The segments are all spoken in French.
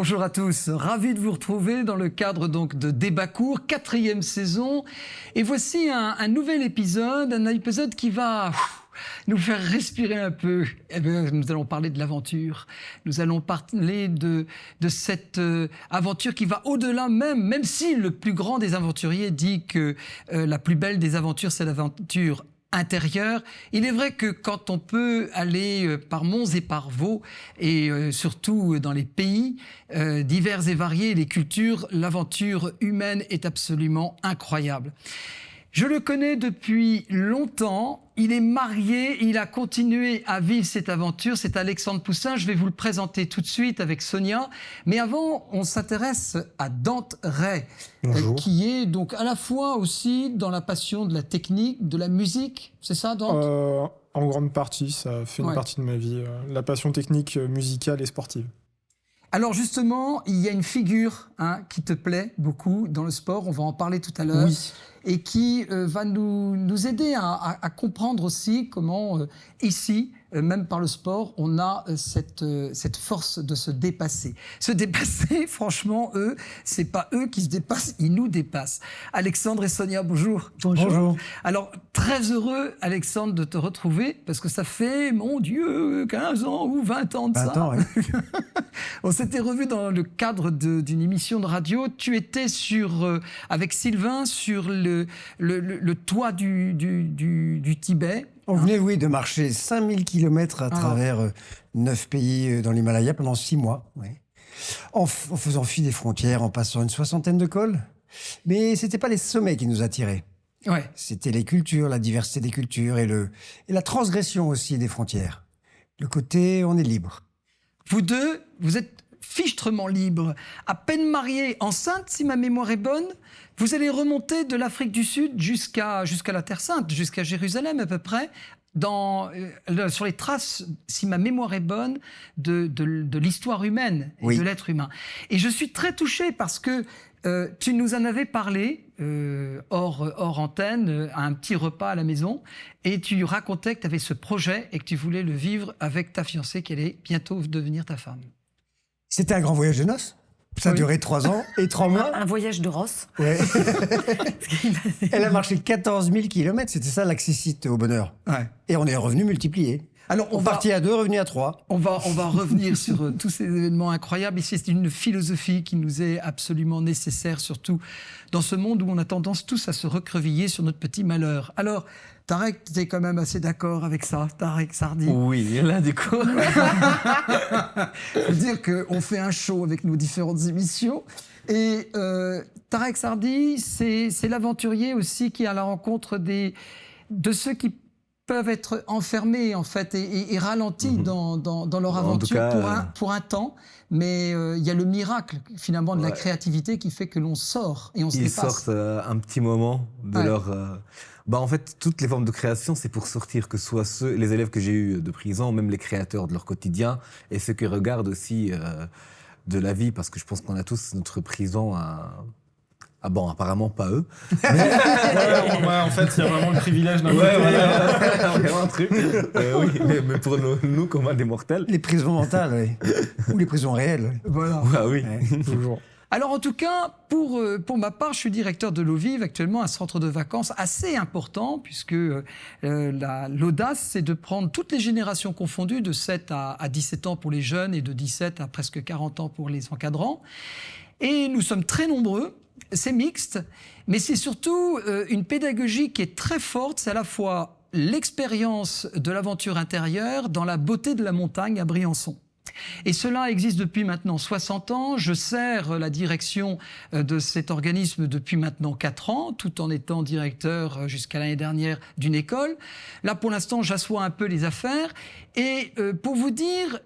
Bonjour à tous, ravi de vous retrouver dans le cadre donc de Débat court, 4e saison. Et voici un nouvel épisode, qui va nous faire respirer un peu. Eh bien, nous allons parler de l'aventure. Nous allons parler de cette aventure qui va au-delà même si le plus grand des aventuriers dit que la plus belle des aventures, c'est l'aventure intérieure. Il est vrai que quand on peut aller par monts et par vaux, et surtout dans les pays divers et variés, les cultures, l'aventure humaine est absolument incroyable. Je le connais depuis longtemps, il est marié, il a continué à vivre cette aventure, c'est Alexandre Poussin, je vais vous le présenter tout de suite avec Sonia. Mais avant, on s'intéresse à Dante Ray, qui est donc à la fois aussi dans la passion de la technique, de la musique, c'est ça Dante? En grande partie, ça fait une partie de ma vie, la passion technique, musicale et sportive. Alors justement, il y a une figure qui te plaît beaucoup dans le sport, on va en parler tout à l'heure, oui. Et qui va nous aider à comprendre aussi comment ici, même par le sport, on a cette force de se dépasser. Se dépasser, franchement, c'est pas eux qui se dépassent, ils nous dépassent. Alexandre et Sonia, bonjour. Bonjour. Alors, très heureux, Alexandre, de te retrouver, parce que ça fait, mon Dieu, 15 ans ou 20 ans de 20 ça. ans, oui. On s'était revus dans le cadre d'une émission de radio. Tu étais avec Sylvain sur le toit du Tibet. On venait, oui, de marcher 5000 km à travers 9 pays dans l'Himalaya pendant 6 mois, oui. En faisant fi des frontières, en passant une 60aine de cols. Mais ce n'était pas les sommets qui nous attiraient. Ouais. C'était les cultures, la diversité des cultures et la transgression aussi des frontières. Le côté, on est libre. Vous deux, vous êtes fichtrement libres. À peine mariés, enceintes, si ma mémoire est bonne, vous allez remonter de l'Afrique du Sud jusqu'à la Terre Sainte, jusqu'à Jérusalem à peu près, sur les traces, si ma mémoire est bonne, de l'histoire humaine et de l'être humain. Et je suis très touché parce que tu nous en avais parlé hors antenne, à un petit repas à la maison, et tu racontais que tu avais ce projet et que tu voulais le vivre avec ta fiancée qui allait bientôt devenir ta femme. C'était un grand voyage de noces. Ça a duré 3 ans et 3 mois. Un voyage de Ross. Ouais. Elle a marché 14 000 km, c'était ça l'accessite au bonheur. Ouais. Et on est revenu multiplié. Alors, on partit à 2, revenu à 3. On va revenir sur tous ces événements incroyables. Ici, c'est une philosophie qui nous est absolument nécessaire, surtout dans ce monde où on a tendance tous à se recreviller sur notre petit malheur. Alors, Tarek, tu es quand même assez d'accord avec ça, Tarek Sardi? Oui, là, du coup. Je veux dire qu'on fait un show avec nos différentes émissions. Et Tarek Sardi, c'est l'aventurier aussi qui est à la rencontre de ceux qui peuvent être enfermés en fait et ralentis dans leur aventure pour un temps, mais il y a le miracle finalement de la créativité qui fait que l'on sort et on se dépasse. Ils sortent un petit moment de leur... en fait, toutes les formes de création, c'est pour sortir, que ce soit les élèves que j'ai eus de prison, même les créateurs de leur quotidien, et ceux qui regardent aussi de la vie, parce que je pense qu'on a tous notre prison à... Ah bon, apparemment pas eux. En fait, il y a vraiment le privilège d'un côté. Vraiment un truc. Oui, mais pour nous, comme des mortels. Les prisons mentales, oui. Ou les prisons réelles. Voilà. Oui, toujours. Alors en tout cas, pour ma part, je suis directeur de l'Eau Vive, actuellement un centre de vacances assez important, puisque l'audace, c'est de prendre toutes les générations confondues, de 7 à 17 ans pour les jeunes et de 17 à presque 40 ans pour les encadrants. Et nous sommes très nombreux. C'est mixte, mais c'est surtout une pédagogie qui est très forte. C'est à la fois l'expérience de l'aventure intérieure dans la beauté de la montagne à Briançon. Et cela existe depuis maintenant 60 ans. Je sers la direction de cet organisme depuis maintenant 4 ans, tout en étant directeur jusqu'à l'année dernière d'une école. Là, pour l'instant, j'assois un peu les affaires. Et pour vous dire...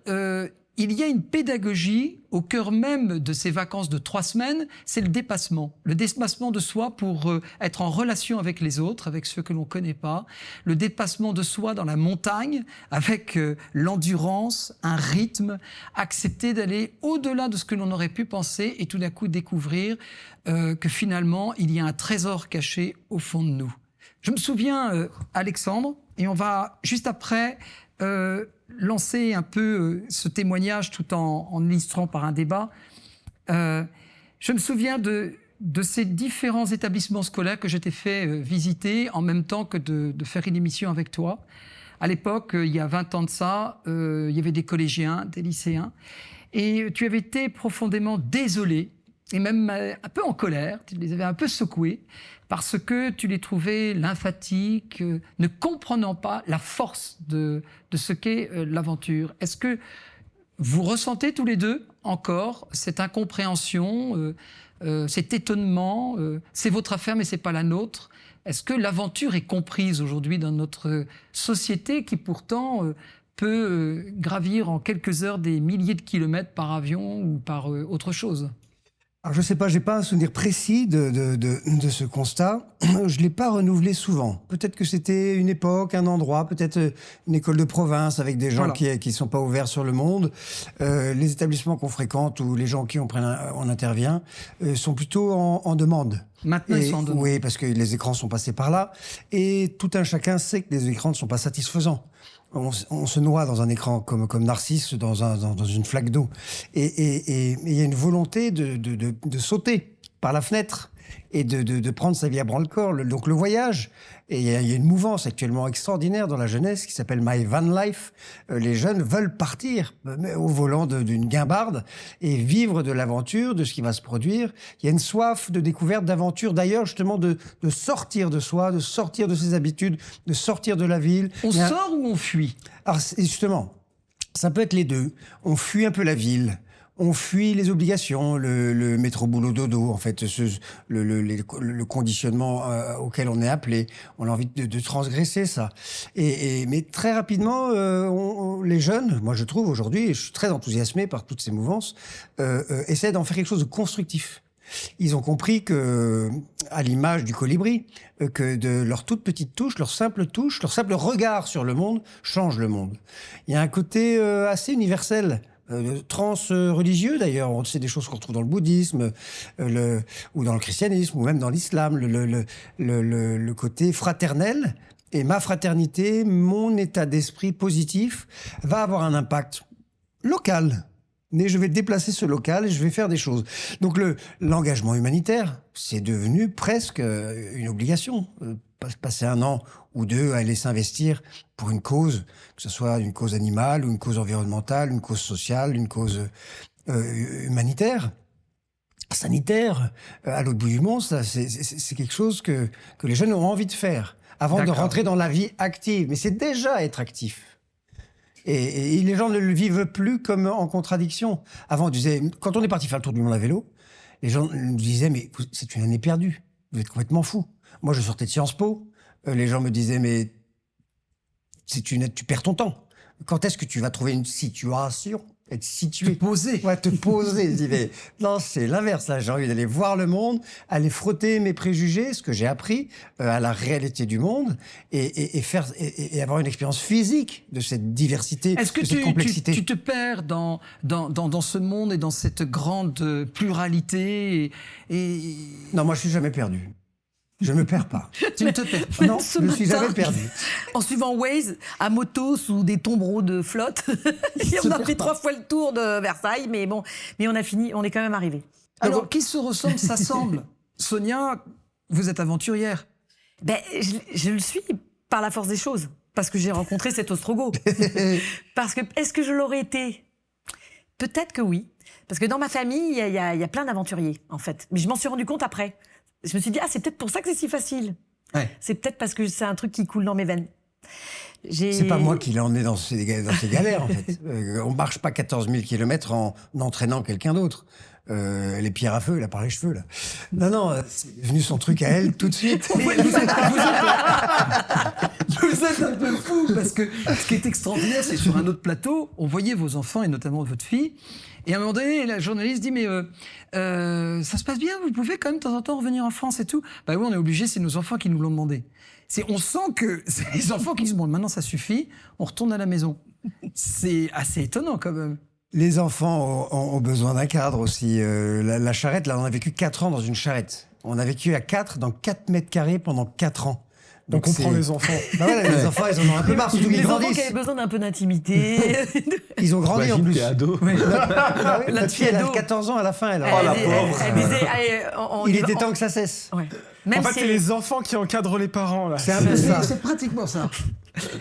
il y a une pédagogie au cœur même de ces vacances de 3 semaines, c'est le dépassement de soi pour être en relation avec les autres, avec ceux que l'on ne connaît pas, le dépassement de soi dans la montagne, avec l'endurance, un rythme, accepter d'aller au-delà de ce que l'on aurait pu penser et tout d'un coup découvrir que finalement, il y a un trésor caché au fond de nous. Je me souviens, Alexandre, et on va juste après... lancer un peu ce témoignage tout en illustrant par un débat. Je me souviens de ces différents établissements scolaires que j'étais fait visiter en même temps que de faire une émission avec toi. À l'époque, il y a 20 ans de ça, il y avait des collégiens, des lycéens, et tu avais été profondément désolé, et même un peu en colère, tu les avais un peu secoués, parce que tu les trouvais lymphatiques, ne comprenant pas la force de ce qu'est l'aventure. Est-ce que vous ressentez tous les deux encore cette incompréhension, cet étonnement, c'est votre affaire mais c'est pas la nôtre? Est-ce que l'aventure est comprise aujourd'hui dans notre société qui pourtant peut gravir en quelques heures des milliers de kilomètres par avion ou par autre chose? Alors, je sais pas, j'ai pas un souvenir précis de ce constat. Je l'ai pas renouvelé souvent. Peut-être que c'était une époque, un endroit, peut-être une école de province avec des gens qui sont pas ouverts sur le monde. Les établissements qu'on fréquente ou les gens qui on intervient sont plutôt en demande. Maintenant, ils sont en demande. Oui, parce que les écrans sont passés par là. Et tout un chacun sait que les écrans ne sont pas satisfaisants. On se noie dans un écran comme Narcisse dans une flaque d'eau. Et il y a une volonté de sauter par la fenêtre et de prendre sa vie à bras-le-corps. Donc le voyage, et il y a une mouvance actuellement extraordinaire dans la jeunesse qui s'appelle My Van Life. Les jeunes veulent partir au volant d'une guimbarde et vivre de l'aventure, de ce qui va se produire. Il y a une soif de découverte, d'aventure, d'ailleurs justement de sortir de soi, de sortir de ses habitudes, de sortir de la ville. On sort ou on fuit? Alors justement, ça peut être les deux. On fuit un peu la ville. On fuit les obligations, le métro boulot dodo, en fait, le conditionnement auquel on est appelé. On a envie de transgresser ça. Mais très rapidement, les jeunes, moi je trouve aujourd'hui, et je suis très enthousiasmé par toutes ces mouvances, essaient d'en faire quelque chose de constructif. Ils ont compris que, à l'image du colibri, que de leur toute petite touche, leur simple regard sur le monde change le monde. Il y a un côté assez universel. Trans-religieux d'ailleurs, c'est des choses qu'on retrouve dans le bouddhisme ou dans le christianisme ou même dans l'islam, le côté fraternel. Et ma fraternité, mon état d'esprit positif va avoir un impact local. Mais je vais déplacer ce local et je vais faire des choses. Donc l'engagement humanitaire, c'est devenu presque une obligation. Passer un an ou deux à aller s'investir pour une cause, que ce soit une cause animale ou une cause environnementale, une cause sociale, une cause humanitaire, sanitaire, à l'autre bout du monde, ça, c'est quelque chose que les jeunes ont envie de faire avant de rentrer dans la vie active. Mais c'est déjà être actif. Et les gens ne le vivent plus comme en contradiction. Avant, on disait, quand on est parti faire le tour du monde à vélo, les gens nous disaient, mais c'est une année perdue, vous êtes complètement fou. Moi, je sortais de Sciences Po, les gens me disaient, mais tu perds ton temps. Quand est-ce que tu vas trouver une situation, être situé? Te poser. Ouais, te poser. Je dis, mais non, c'est l'inverse. Là, j'ai envie d'aller voir le monde, aller frotter mes préjugés, ce que j'ai appris à la réalité du monde, et avoir une expérience physique de cette diversité, de cette complexité. Tu te perds dans ce monde et dans cette grande pluralité Non, moi, je suis jamais perdu. Je me perds pas. Tu ne te perds pas. Non, je ne suis jamais perdu. En suivant Waze, à moto, sous des tombereaux de flotte, on a pris 3 fois le tour de Versailles, mais bon, on a fini, on est quand même arrivé. Alors, qui se ressemble, s'assemble? Sonia, vous êtes aventurière. Je le suis par la force des choses, parce que j'ai rencontré cet ostrogoth. Parce que, est-ce que je l'aurais été? Peut-être que oui. Parce que dans ma famille, il y a plein d'aventuriers, en fait. Mais je m'en suis rendu compte après. Je me suis dit, c'est peut-être pour ça que c'est si facile. Ouais. C'est peut-être parce que c'est un truc qui coule dans mes veines. C'est pas moi qui l'ai emmené dans ces galères, en fait. On marche pas 14 000 kilomètres en entraînant quelqu'un d'autre. Les pierres à feu, là, par les cheveux, là. Non, c'est devenu son truc à elle tout de suite. Vous êtes un peu fou, parce que ce qui est extraordinaire, c'est sur un autre plateau, on voyait vos enfants, et notamment votre fille, et à un moment donné, la journaliste dit, mais ça se passe bien, vous pouvez quand même de temps en temps revenir en France et tout? Bah oui, on est obligé, c'est nos enfants qui nous l'ont demandé. On sent que c'est les enfants qui disent, bon, maintenant ça suffit, on retourne à la maison. C'est assez étonnant quand même. Les enfants ont besoin d'un cadre aussi. La charrette, là, on a vécu 4 ans dans une charrette. On a vécu à 4 dans 4 mètres carrés pendant 4 ans. On comprend les enfants. Bah voilà, les enfants, ils en ont un peu marre, surtout qu'ils Les enfants qui grandissent. avaient besoin d'un peu d'intimité. Ils ont grandi en Imagine, plus. t'es ado. Notre fille, elle a 14 ans à la fin. Elle a... Oh, la pauvre. Elle disait, allez, Il était temps que ça cesse. Ouais. Même En fait, si c'est les enfants qui encadrent les parents, là. C'est un peu ça. C'est pratiquement ça.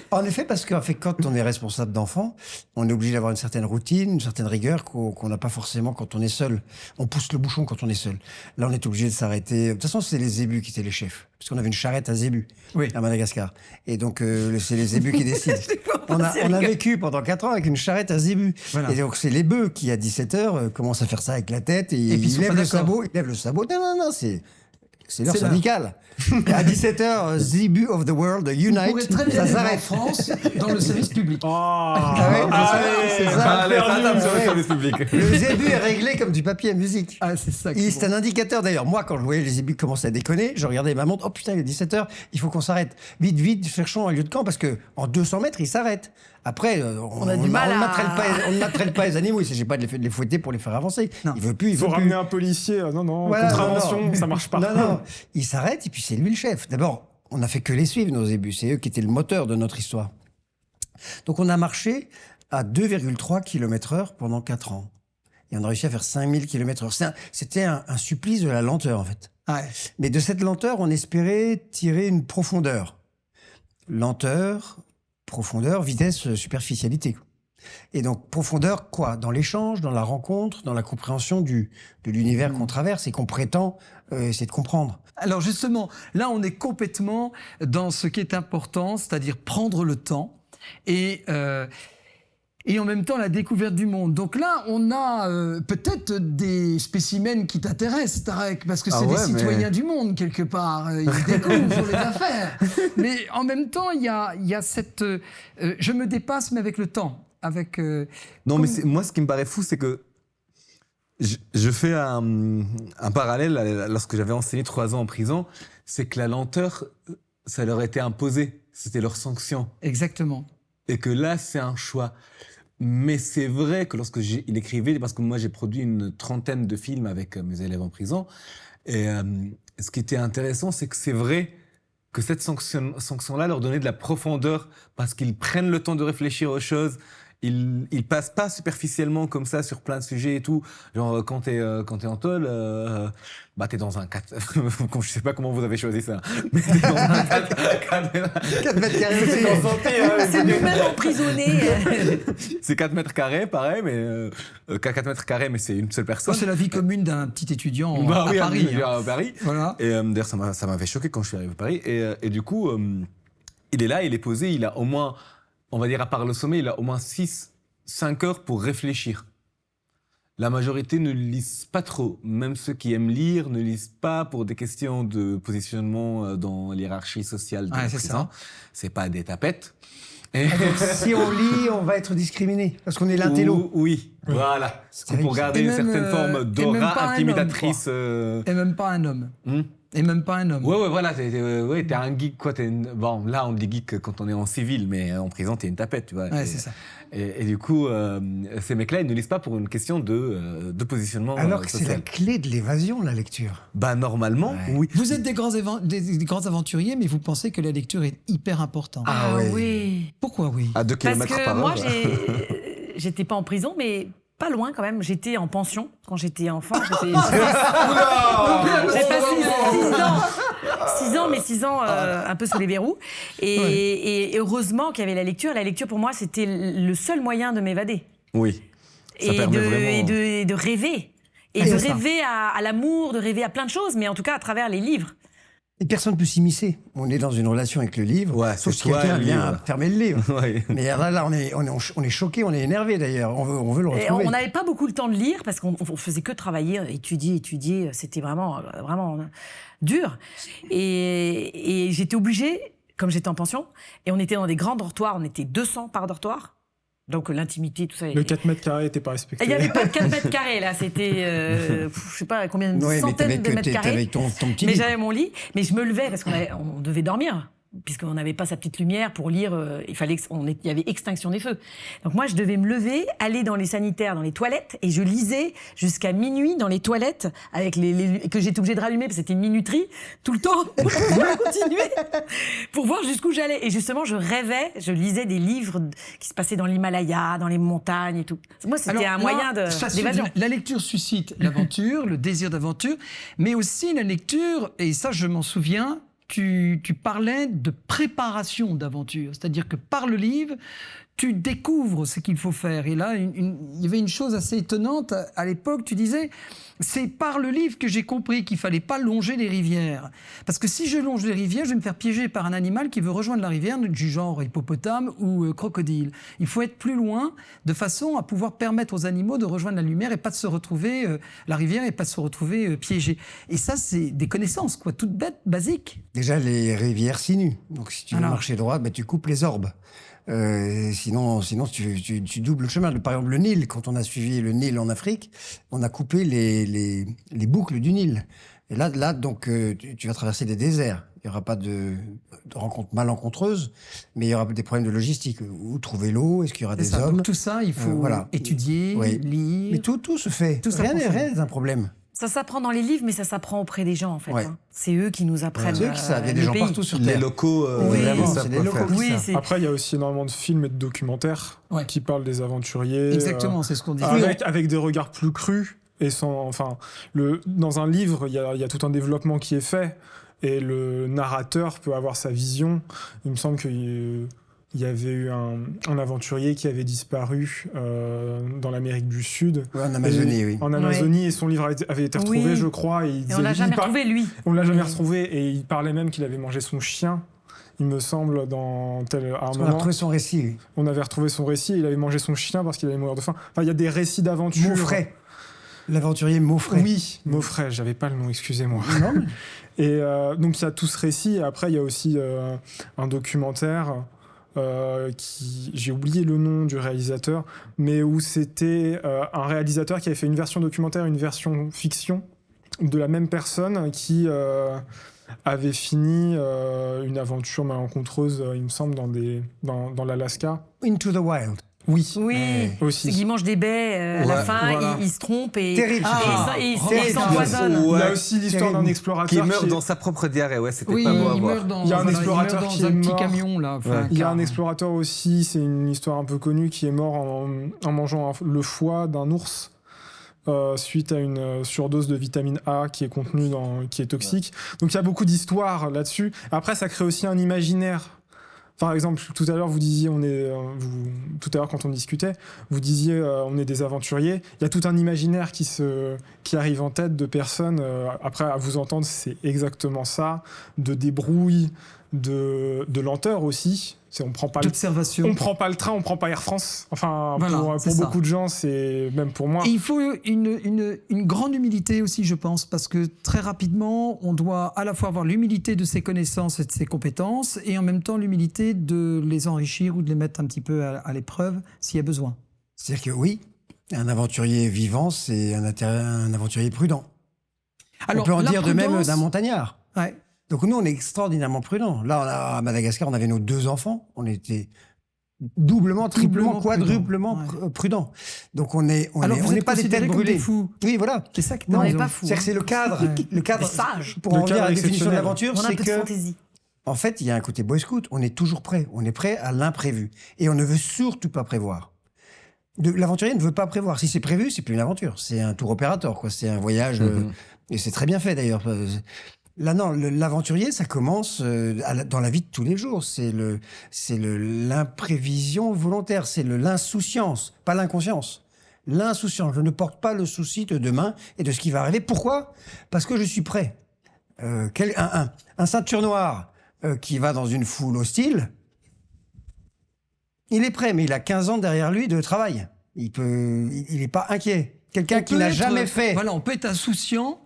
En effet, parce qu'en fait, quand on est responsable d'enfants, on est obligé d'avoir une certaine routine, une certaine rigueur qu'on n'a pas forcément quand on est seul. On pousse le bouchon quand on est seul. Là, on est obligé de s'arrêter. De toute façon, c'est les zébus qui étaient les chefs. Parce qu'on avait une charrette à zébus à Madagascar. Et donc, c'est les zébus qui décident. On a vécu pendant 4 ans avec une charrette à zébus. Voilà. Et donc, c'est les bœufs qui, à 17h, commencent à faire ça avec la tête. Et puis, ils ils sont lèvent pas le d'accord. sabot. Ils lèvent le sabot. Non, c'est l'heure C'est l'heure. syndicale. À 17h, Zebu of the World On Unite, pourrait très bien ça vivre en s'arrête. France dans le service public. Oh. C'est ça. Allez, patate sur le Ouais. service public. Le zébu est réglé comme du papier à musique. Ah, c'est ça. qui est C'est bon. un indicateur d'ailleurs. Moi, quand je voyais les zébus commencer à déconner, je regardais ma montre. Oh putain, il est 17h, il faut qu'on s'arrête. Vite, vite, cherchons un lieu de camp parce que en 200 mètres, ils s'arrêtent. Après, on a du mal à- on ne maltraite pas les animaux. Il ne s'agit pas de les fouetter pour les faire avancer. Non. Il veut plus, il Il faut veut plus. ramener un policier. Non, Voilà, contravention, non. ça marche pas. Non, il s'arrête et puis c'est lui le chef. D'abord, on n'a fait que les suivre, nos zébus. C'est eux qui étaient le moteur de notre histoire. Donc on a marché à 2,3 km/h pendant 4 ans. Et on a réussi à faire 5000 km/h. C'était un supplice de la lenteur, en fait. Ouais. Mais de cette lenteur, on espérait tirer une profondeur. Lenteur, profondeur, vitesse, superficialité. Et donc, profondeur, quoi? Dans l'échange, dans la rencontre, dans la compréhension de l'univers qu'on traverse et qu'on prétend essayer de comprendre. Alors justement, là, on est complètement dans ce qui est important, c'est-à-dire prendre le temps et en même temps la découverte du monde. Donc là, on a peut-être des spécimens qui t'intéressent, Tarek, parce que c'est des citoyens du monde, quelque part. Ils découvrent les affaires. Mais en même temps, il y a cette... je me dépasse, mais avec le temps. Avec, Non, mais moi, ce qui me paraît fou, c'est que je fais un parallèle lorsque j'avais enseigné 3 ans en prison, c'est que la lenteur, ça leur était imposé. C'était leur sanction. Exactement. Et que là, c'est un choix. Mais c'est vrai que lorsque il écrivait, parce que moi, j'ai produit une 30aine de films avec mes élèves en prison, et ce qui était intéressant, c'est que c'est vrai que cette sanction-là leur donnait de la profondeur, parce qu'ils prennent le temps de réfléchir aux choses. Ils passent pas superficiellement comme ça sur plein de sujets et tout. Genre, quand t'es en tôle, bah, t'es dans un 4... je sais pas comment vous avez choisi ça. Mais t'es dans un 4 mètres carrés. c'est nous-mêmes emprisonnés. C'est 4 mètres carrés, pareil, mais 4 mètres carrés, mais c'est une seule personne. C'est la vie commune d'un petit étudiant Bah, à oui, Paris. à Paris. Voilà. Et d'ailleurs, ça m'avait choqué quand je suis arrivé à Paris. Et du coup, il est là, il est posé, il a au moins, on va dire à part le sommet, il a au moins 5 heures pour réfléchir. La majorité ne lisent pas trop. Même ceux qui aiment lire ne lisent pas pour des questions de positionnement dans l'hiérarchie sociale de la prison. C'est pas des tapettes. Et... Donc, si on lit, on va être discriminé parce qu'on est l'intello. Oui, voilà. terrible, Pour garder Et une même, certaine forme et même d'aura pas un intimidatrice. Et même pas un homme. Et même pas un homme. Ouais, voilà, t'es un geek, quoi. Bon, là, on dit geek quand on est en civil, mais en prison, t'es une tapette, tu vois. Ouais, c'est ça. Et du coup, ces mecs-là, ils ne lisent pas pour une question de positionnement Alors que c'est social. la clé de l'évasion, la lecture. Bah, normalement, oui. Vous êtes des grands aventuriers, mais vous pensez que la lecture est hyper importante. Ah ouais. Oui. Pourquoi oui? À 2 Parce km que par moi, heure. j'étais pas en prison, mais pas loin quand même. J'étais en pension quand j'étais enfant. J'ai passé 6 ans, mais 6 ans un peu sous les verrous. Et heureusement qu'il y avait la lecture. La lecture, pour moi, c'était le seul moyen de m'évader. Oui. Ça Et permet vraiment... de rêver. Et de rêver à l'amour, de rêver à plein de choses, mais en tout cas à travers les livres. Et personne ne peut s'immiscer. On est dans une relation avec le livre, Ouais, sauf c'est si toi, quelqu'un le vient livre. fermer le livre. Ouais. Mais là, on est choqué, on est énervé d'ailleurs. On veut le Et retrouver. on n'avait pas beaucoup le temps de lire parce qu'on faisait que travailler, étudier. C'était vraiment dur. Et j'étais obligée, comme j'étais en pension, et on était dans des grands dortoirs, on était 200 par dortoir. Donc l'intimité, tout ça. Le 4 mètres carrés n'était pas respecté. Il n'y avait pas de 4 mètres carrés, là. C'était, je sais pas combien, une Ouais, mais centaine de mètres carrés. t'avais ton petit Mais lit. j'avais mon lit, mais je me levais parce qu'on devait dormir. puisqu'on n'avait pas sa petite lumière pour lire, il y avait extinction des feux. Donc moi, je devais me lever, aller dans les sanitaires, dans les toilettes, et je lisais jusqu'à minuit dans les toilettes, avec que j'étais obligée de rallumer, parce que c'était une minuterie, tout le temps, pour pouvoir continuer, pour voir jusqu'où j'allais. Et justement, je lisais des livres qui se passaient dans l'Himalaya, dans les montagnes et tout. Moi, c'était un moyen d'évasion. La lecture suscite l'aventure, le désir d'aventure, mais aussi la lecture, et ça je m'en souviens, tu parlais de préparation d'aventure, c'est-à-dire que par le livre, tu découvres ce qu'il faut faire. Et là, il y avait une chose assez étonnante à l'époque, tu disais, c'est par le livre que j'ai compris qu'il fallait pas longer les rivières. Parce que si je longe les rivières, je vais me faire piéger par un animal qui veut rejoindre la rivière, du genre hippopotame ou crocodile. Il faut être plus loin, de façon à pouvoir permettre aux animaux de rejoindre la lumière et pas de se retrouver, la rivière, et pas de se retrouver piégés. Et ça, c'est des connaissances, quoi, toutes bêtes, basiques. Déjà, les rivières sinuent. Donc, si tu veux marcher droit, tu coupes les orbes. Sinon, tu doubles le chemin. Par exemple, le Nil, quand on a suivi le Nil en Afrique, on a coupé les boucles du Nil. Et là donc, tu vas traverser des déserts. Il n'y aura pas de rencontres malencontreuses, mais il y aura des problèmes de logistique. Où trouver l'eau? Est-ce qu'il y aura des hommes? Donc, tout ça, il faut étudier, lire. Mais tout se fait. Rien n'est un problème. Ça s'apprend dans les livres, mais ça s'apprend auprès des gens, en fait. Hein. C'est eux qui nous apprennent. C'est eux qui savent. Il y a des gens partout sur Terre. Les locaux, c'est les locaux qui savent. Après, il y a aussi énormément de films et de documentaires qui parlent des aventuriers. Exactement, c'est ce qu'on dit. Avec des regards plus crus. Et dans un livre, il y a tout un développement qui est fait. Et le narrateur peut avoir sa vision. Il me semble qu'il y avait eu un aventurier qui avait disparu dans l'Amérique du Sud. Ouais, en Amazonie, oui. En Amazonie, et son livre avait été retrouvé, je crois. Et on l'a jamais retrouvé, lui. On l'a jamais retrouvé, et il parlait même qu'il avait mangé son chien. Il me semble, à un moment. On a retrouvé son récit, oui. On avait retrouvé son récit, et il avait mangé son chien parce qu'il allait mourir de faim. Enfin, il y a des récits d'aventure. Maufray. L'aventurier Maufray. Oui, Maufray, j'avais pas le nom, excusez-moi. Non. Et donc, il y a tout ce récit, et après, il y a aussi un documentaire... j'ai oublié le nom du réalisateur, mais où c'était un réalisateur qui avait fait une version documentaire, une version fiction de la même personne qui avait fini une aventure malencontreuse, il me semble, dans l'Alaska. Into the Wild. Oui, aussi. C'est qu'il mange des baies à la fin, il se trompe et terrible, il s'empoisonne. Il y a aussi l'histoire d'un explorateur qui meurt dans sa propre diarrhée. C'était pas beau à voir. Il y a un explorateur qui est mort. Petit camion là. Il y a un explorateur aussi, c'est une histoire un peu connue, qui est mort en mangeant le foie d'un ours. Suite à une surdose de vitamine A qui est contenue qui est toxique. Donc il y a beaucoup d'histoires là-dessus. Après, ça crée aussi un imaginaire. Par exemple, tout à l'heure, vous disiez, tout à l'heure quand on discutait, vous disiez, on est des aventuriers. Il y a tout un imaginaire qui arrive en tête de personnes. Après, à vous entendre, c'est exactement ça. De débrouille, de lenteur aussi. On prend pas le train, on prend pas Air France. Enfin, pour beaucoup de gens, c'est même pour moi. Et il faut une grande humilité aussi, je pense, parce que très rapidement, on doit à la fois avoir l'humilité de ses connaissances et de ses compétences, et en même temps l'humilité de les enrichir ou de les mettre un petit peu à l'épreuve s'il y a besoin. C'est-à-dire que oui, un aventurier vivant, c'est un aventurier prudent. Alors, on peut en dire de même d'un montagnard. Ouais. Donc nous, on est extraordinairement prudents. Là, à Madagascar, on avait nos 2 enfants. On était doublement, triplement, quadruplement prudents. Donc on n'est pas des têtes brûlées. Fous. Oui, voilà. C'est ça que on n'est pas fous. C'est-à-dire que c'est le cadre. Le cadre sage. Pour en revenir à la définition de l'aventure, c'est que... fantaisie. En fait, il y a un côté Boy Scout. On est toujours prêt. On est prêt à l'imprévu. Et on ne veut surtout pas prévoir. L'aventurier ne veut pas prévoir. Si c'est prévu, c'est plus une aventure. C'est un tour opérateur, quoi. C'est un voyage. Et c'est très bien fait, d'ailleurs. Là, non, l'aventurier, ça commence dans la vie de tous les jours. C'est l'imprévision volontaire, c'est l'insouciance, pas l'inconscience. L'insouciance. Je ne porte pas le souci de demain et de ce qui va arriver. Pourquoi? Parce que je suis prêt. Un ceinture noire qui va dans une foule hostile, il est prêt, mais il a 15 ans derrière lui de travail. Il n'est pas inquiet. Quelqu'un qui n'a jamais fait... Voilà, on peut être insouciant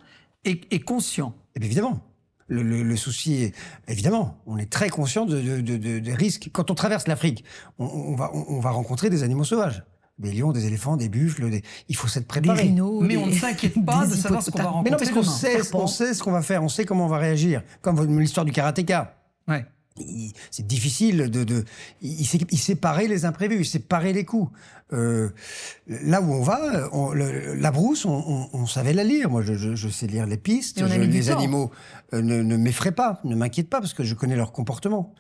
et conscient. Et bien évidemment, le souci, évidemment, on est très conscient des risques. Quand on traverse l'Afrique, on va rencontrer des animaux sauvages. Des lions, des éléphants, des buffles, il faut s'être préparé. Des rhinos, mais on ne s'inquiète pas de savoir ce qu'on va rencontrer. Mais non, parce qu'on sait ce qu'on va faire, on sait comment on va réagir. Comme l'histoire du karatéka. Ouais. c'est difficile il sait parer les imprévus, il sait parer les coups. Là où on va, la brousse, on savait la lire. Moi, je sais lire les pistes. Et on a mis du Les temps. animaux ne m'effraient pas, ne m'inquiètent pas, parce que je connais leur comportement.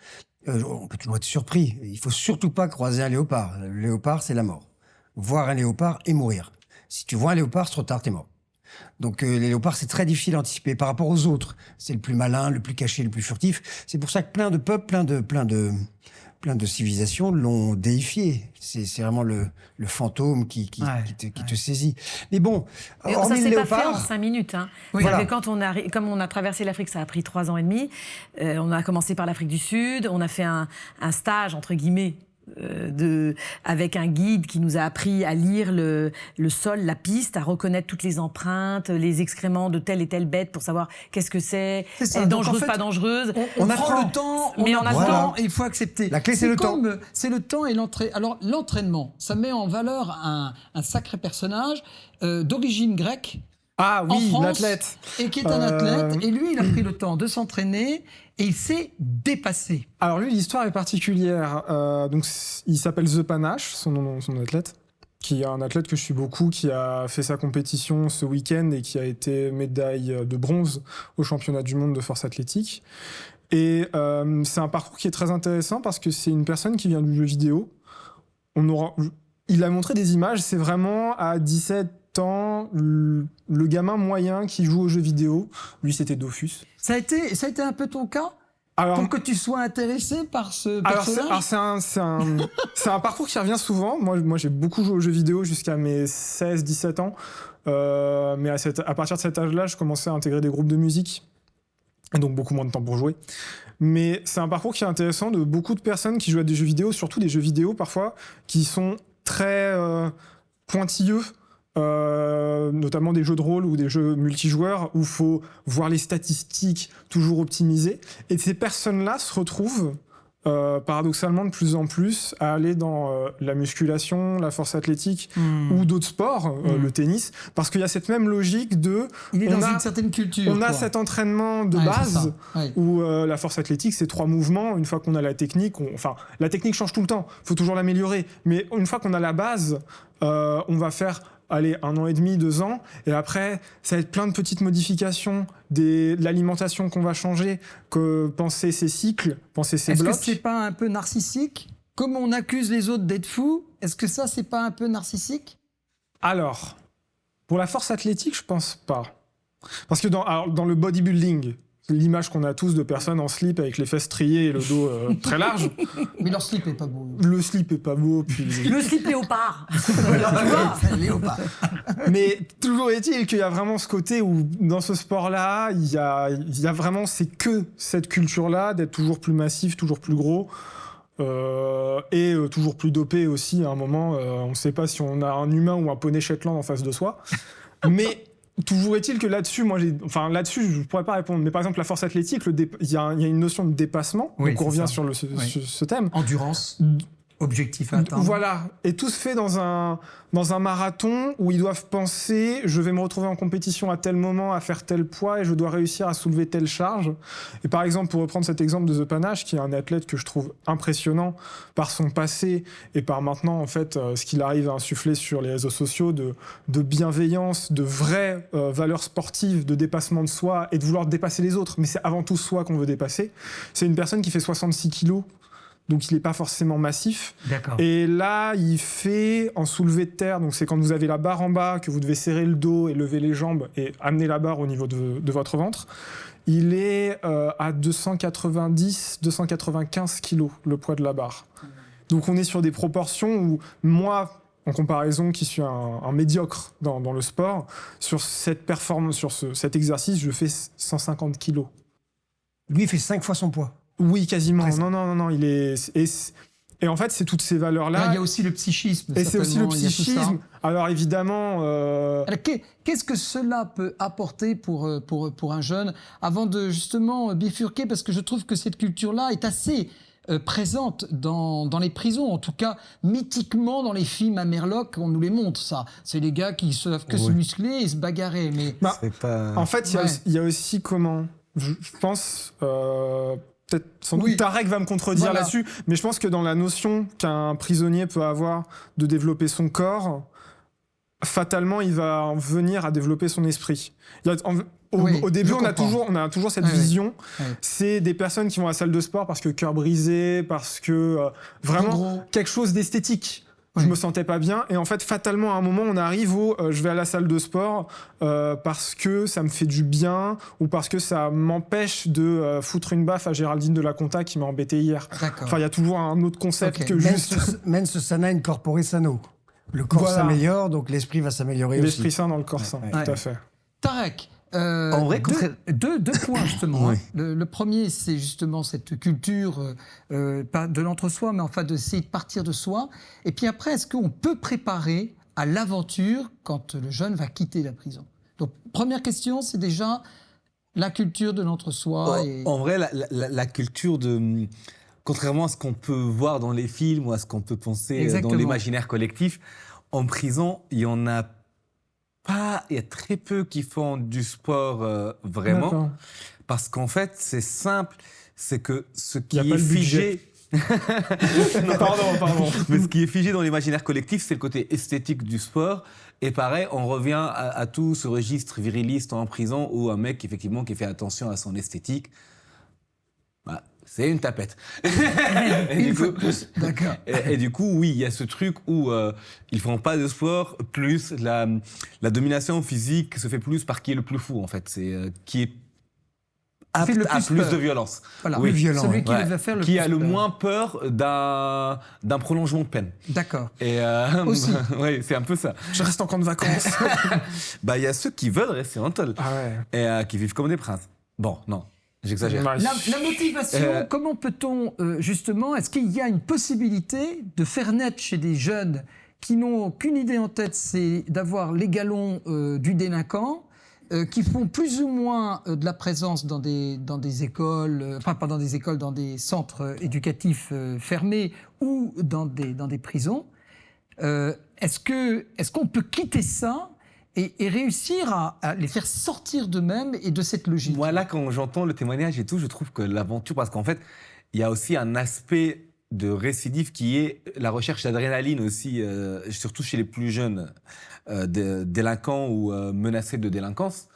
On peut toujours être surpris. Il faut surtout pas croiser un léopard. Le léopard, c'est la mort. Voir un léopard et mourir. Si tu vois un léopard, c'est trop tard, t'es mort. Donc les léopards, c'est très difficile à anticiper par rapport aux autres. C'est le plus malin, le plus caché, le plus furtif. C'est pour ça que plein de peuples, plein de civilisations l'ont déifié. C'est vraiment le fantôme qui te saisit. Mais bon, Mais ça hormis le s'est pas fait en léopard, 5 minutes. Hein. Oui, Parce voilà. que quand comme on a traversé l'Afrique, ça a pris 3 ans et demi. On a commencé par l'Afrique du Sud. On a fait un stage, entre guillemets, avec un guide qui nous a appris à lire le sol, la piste, à reconnaître toutes les empreintes, les excréments de telle et telle bête pour savoir qu'est-ce que c'est, C'est ça. elle est Donc, en dangereuse, fait, pas dangereuse. On apprend. prend le temps, Mais on a le apprend temps. et il faut accepter. La clé, c'est le temps. C'est le temps et l'entraînement. Alors, l'entraînement, ça met en valeur un sacré personnage d'origine grecque. Ah En oui, France, l'athlète. Et qui est un athlète. Et lui, il a pris le temps de s'entraîner et il s'est dépassé. Alors lui, l'histoire est particulière. Il s'appelle The Panache, son athlète, qui est un athlète que je suis beaucoup, qui a fait sa compétition ce week-end et qui a été médaille de bronze au championnat du monde de force athlétique. Et c'est un parcours qui est très intéressant parce que c'est une personne qui vient du jeu vidéo. Il a montré des images, c'est vraiment à 17 ans, le gamin moyen qui joue aux jeux vidéo. Lui, c'était Dofus. Ça a été un peu ton cas Alors, pour que tu sois intéressé par ce Alors, personnage. c'est un parcours qui revient souvent. Moi, j'ai beaucoup joué aux jeux vidéo jusqu'à mes 16-17 ans. Mais à partir de cet âge-là, je commençais à intégrer des groupes de musique. Et donc, beaucoup moins de temps pour jouer. Mais c'est un parcours qui est intéressant de beaucoup de personnes qui jouent à des jeux vidéo, surtout des jeux vidéo parfois, qui sont très pointilleux. Notamment des jeux de rôle ou des jeux multijoueurs où il faut voir les statistiques toujours optimisées. Et ces personnes-là se retrouvent paradoxalement de plus en plus à aller dans la musculation, la force athlétique ou d'autres sports, le tennis, parce qu'il y a cette même logique de... Il est on dans a- une certaine culture. On a quoi. cet entraînement de Ouais, c'est base ça. Ouais. où la force athlétique, c'est 3 mouvements. Une fois qu'on a la technique, la technique change tout le temps, il faut toujours l'améliorer. Mais une fois qu'on a la base, on va faire 1 an et demi, 2 ans, et après, ça va être plein de petites modifications, de l'alimentation qu'on va changer, penser ses cycles, penser ses Est-ce que blocs. c'est pas un peu narcissique? Comme on accuse les autres d'être fous, est-ce que ça, c'est pas un peu narcissique? Alors, pour la force athlétique, je pense pas. Parce que dans le bodybuilding, l'image qu'on a tous de personnes en slip avec les fesses striées et le dos très large, Mais leur slip est pas beau. le slip est pas beau, puis... Le slip léopard. Léopard. Mais toujours est-il qu'il y a vraiment ce côté où, dans ce sport-là, il y a vraiment, c'est que cette culture-là d'être toujours plus massif, toujours plus gros, et toujours plus dopé aussi. À un moment, on ne sait pas si on a un humain ou un poney Shetland en face de soi. Mais toujours est-il que là-dessus, là-dessus, je ne pourrais pas répondre. Mais par exemple, la force athlétique, il y a une notion de dépassement. Oui, donc on c'est revient ça. sur ce thème. Endurance, objectif à atteindre. Voilà, et tout se fait dans un marathon où ils doivent penser, je vais me retrouver en compétition à tel moment, à faire tel poids, et je dois réussir à soulever telle charge. Et par exemple, pour reprendre cet exemple de The Panache, qui est un athlète que je trouve impressionnant par son passé et par maintenant, en fait, ce qu'il arrive à insuffler sur les réseaux sociaux de bienveillance, de vraies valeurs sportives, de dépassement de soi et de vouloir dépasser les autres. Mais c'est avant tout soi qu'on veut dépasser. C'est une personne qui fait 66 kilos. Donc il n'est pas forcément massif. D'accord. Et là, il fait en soulevé de terre, donc c'est quand vous avez la barre en bas, que vous devez serrer le dos et lever les jambes et amener la barre au niveau de votre ventre. Il est à 290-295 kilos, le poids de la barre. Donc on est sur des proportions où moi, en comparaison, qui suis un médiocre dans le sport, sur cette performance, sur cet exercice, je fais 150 kilos. lui, il fait 5 fois son poids. Oui, quasiment. Presque. Non, il est... Et en fait, c'est toutes ces valeurs-là. Là, il y a aussi le psychisme. Et c'est aussi le certainement, il y a tout ça. psychisme. Alors évidemment, Alors, qu'est-ce que cela peut apporter pour un jeune avant de justement bifurquer? Parce que je trouve que cette culture-là est assez présente dans les prisons, en tout cas mythiquement dans les films à Merloc, on nous les montre ça. C'est les gars qui savent que se muscler et se bagarrer. Mais bah, C'est pas... en fait, il y a aussi comment, je pense, peut-être sans doute Oui. Tarek va me contredire Voilà. là-dessus, mais je pense que dans la notion qu'un prisonnier peut avoir de développer son corps, fatalement, il va en venir à développer son esprit. Oui, Au début, je on a comprends. toujours cette Ouais, ouais. vision. Ouais. C'est des personnes qui vont à la salle de sport parce que cœur brisé, parce que vraiment Trop gros. quelque chose d'esthétique. Ouais. Je me sentais pas bien et en fait fatalement à un moment on arrive au je vais à la salle de sport parce que ça me fait du bien ou parce que ça m'empêche de foutre une baffe à Géraldine de la Conta qui m'a embêté hier. D'accord. Enfin il y a toujours un autre concept Ok. que juste Mens sana in corpore sano. Le corps Voilà. s'améliore, donc l'esprit va s'améliorer aussi. l'esprit sain dans le corps sain. Ouais. Tout à fait. Tarek, En vrai, deux points justement. Oui. hein. Le premier, c'est justement cette culture, pas de l'entre-soi, mais enfin d'essayer de partir de soi. Et puis après, est-ce qu'on peut préparer à l'aventure quand le jeune va quitter la prison? Donc, première question, c'est déjà la culture de l'entre-soi. Et... En vrai, la culture de... Contrairement à ce qu'on peut voir dans les films ou à ce qu'on peut penser Exactement. dans l'imaginaire collectif, en prison, il y en a pas, il y a très peu qui font du sport vraiment. D'accord. Parce qu'en fait, c'est simple, c'est que ce qui Y a est pas le budget. figé... Non, pardon. Mais ce qui est figé dans l'imaginaire collectif, c'est le côté esthétique du sport. Et pareil, on revient à tout ce registre viriliste en prison où un mec, effectivement, qui fait attention à son esthétique, bah, c'est une tapette. Et Une du fois coup- de plus. D'accord. et du coup, oui, il y a ce truc où ils font pas de sport, plus la domination physique se fait plus par qui est le plus fou, en fait. C'est qui est apte Fait le à plus plus peur. de violence. Voilà. Plus violent, Celui ouais. qui va faire le qui plus a le peur. moins peur d'un prolongement de peine. D'accord. Et Aussi. oui, c'est un peu ça. Je reste en camp de vacances. Bah, il y a ceux qui veulent rester en tôle Ah ouais. et qui vivent comme des princes. Bon, non, j'exagère. Ouais. La motivation, comment peut-on justement, est-ce qu'il y a une possibilité de faire naître chez des jeunes qui n'ont qu'une idée en tête, c'est d'avoir les galons du délinquant, qui font plus ou moins de la présence dans des écoles, enfin pas dans des écoles, dans des centres éducatifs fermés ou dans des prisons. Est-ce qu'on peut quitter ça et réussir à les faire sortir d'eux-mêmes et de cette logique? Moi, là, quand j'entends le témoignage et tout, je trouve que l'aventure, parce qu'en fait, il y a aussi un aspect de récidive qui est la recherche d'adrénaline aussi, surtout chez les plus jeunes délinquants ou menacés de délinquance.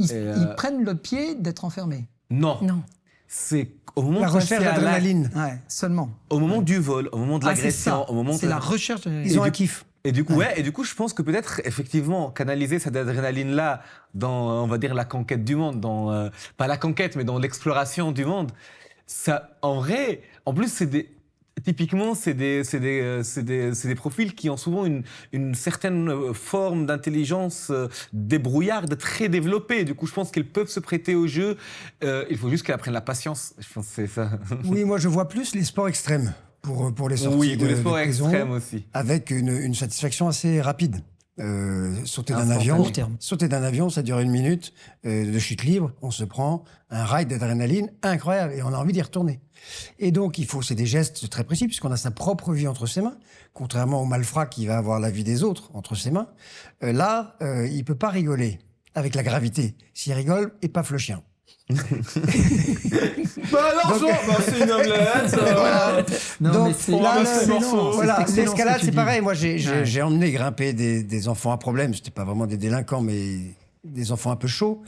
Ils prennent le pied d'être enfermés. Non, Non. c'est au moment La de recherche passer à d'adrénaline. Ouais, seulement. au moment du vol, au moment de Ah, c'est l'agression, ça. au moment C'est de... la recherche de... Ils ont Et un du- kiff. Et du coup, et du coup, je pense que peut-être effectivement canaliser cette adrénaline-là dans, on va dire, la conquête du monde, dans pas la conquête, mais dans l'exploration du monde. Ça, en vrai, en plus, typiquement, c'est des profils qui ont souvent une certaine forme d'intelligence débrouillarde très développée. Du coup, je pense qu'elles peuvent se prêter au jeu. Il faut juste qu'elles apprennent la patience. Je pense que c'est ça. Oui, moi je vois plus les sports extrêmes pour les sorties Oui, de, ou les de sports prison, extrêmes aussi. avec une satisfaction assez rapide. Sauter d'un Instantané. avion, Court terme. sauter d'un avion, ça dure 1 minute de chute libre. On se prend un ride d'adrénaline incroyable et on a envie d'y retourner. Et donc c'est des gestes très précis puisqu'on a sa propre vie entre ses mains, contrairement au malfrat qui va avoir la vie des autres entre ses mains. Là, il peut pas rigoler avec la gravité. S'il rigole, et paf le chien. Bah alors, c'est une omelette. Non, Donc, mais c'est on là, ramasse les le- morceaux. Voilà, C'est excellent ce l'escalade, que tu c'est dis. pareil. Moi, j'ai Ouais. emmené grimper des enfants à problème. C'était pas vraiment des délinquants, mais des enfants un peu chauds.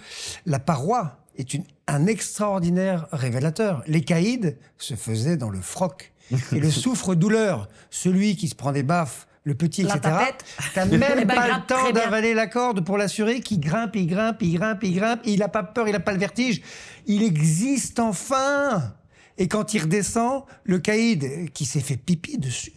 La paroi est un extraordinaire révélateur. Les caïds se faisaient dans le froc. Et le souffre-douleur, celui qui se prend des baffes, le petit, La etc. tapette. T'as même Eh ben, pas le grimpe temps très bien. d'avaler la corde pour l'assurer qu'il grimpe, il grimpe, il grimpe, il grimpe. Il a pas peur, il a pas le vertige. Il existe enfin. Et quand il redescend, le caïd qui s'est fait pipi dessus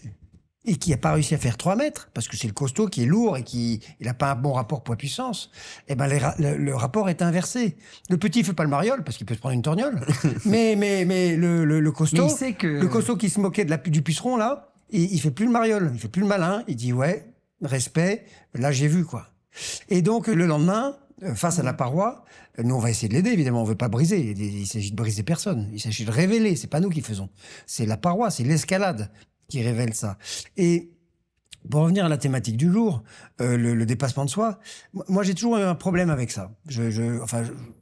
et qui n'a pas réussi à faire 3 mètres, parce que c'est le costaud qui est lourd et qui n'a pas un bon rapport poids-puissance, eh ben le rapport est inversé. Le petit fait pas le mariole, parce qu'il peut se prendre une torgnole, mais le costaud, Mais il sait que- le costaud qui se moquait du puceron, là, il fait plus le mariole, il fait plus le malin, il dit ouais, respect, là j'ai vu quoi. Et donc le lendemain, face à la paroi, nous on va essayer de l'aider évidemment, on veut pas briser, il s'agit de briser personne, il s'agit de révéler, c'est pas nous qui faisons, c'est la paroi, c'est l'escalade qui révèle ça. Et Pour revenir à la thématique du jour, le dépassement de soi, moi j'ai toujours eu un problème avec ça.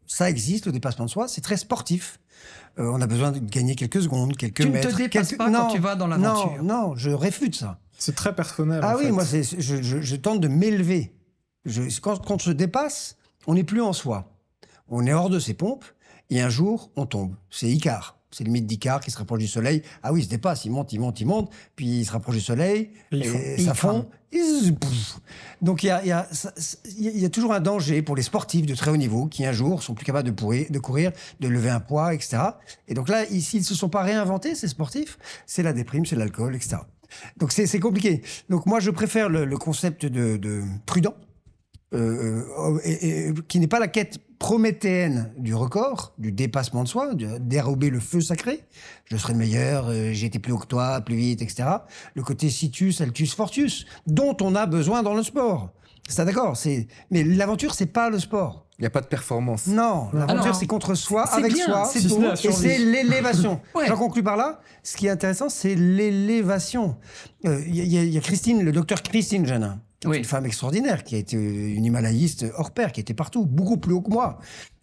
Ça existe, le dépassement de soi, c'est très sportif. On a besoin de gagner quelques secondes, quelques mètres. Tu ne te dépasses pas quand tu vas dans l'aventure. Non, je réfute ça. C'est très personnel. Ah en oui, fait. moi je tente de m'élever. Quand on se dépasse, on n'est plus en soi. On est hors de ses pompes et un jour on tombe. C'est Icare. C'est le mythe d'Icare qui se rapproche du soleil. Ah oui, il se dépasse, il monte, puis il se rapproche du soleil, et ça fond. Donc il y a toujours un danger pour les sportifs de très haut niveau qui un jour sont plus capables de courir, de lever un poids, etc. Et donc là, s'ils ne se sont pas réinventés, ces sportifs, c'est la déprime, c'est l'alcool, etc. Donc c'est compliqué. Donc moi, je préfère le concept de prudent, qui n'est pas la quête prométhéenne du record, du dépassement de soi, de dérober le feu sacré. Je serai le meilleur, j'ai été plus haut que toi, plus vite, etc. Le côté situs, altus, fortius, dont on a besoin dans le sport. C'est d'accord, mais l'aventure, c'est pas le sport. Il n'y a pas de performance. Non, l'aventure, non. c'est contre soi, C'est avec bien, soi, c'est beau. et c'est l'élévation. Ouais. J'en conclus par là. Ce qui est intéressant, c'est l'élévation. Il y a Christine, le docteur Christine Janin, Oui. une femme extraordinaire, qui a été une himalayiste hors pair, qui était partout, beaucoup plus haut que moi.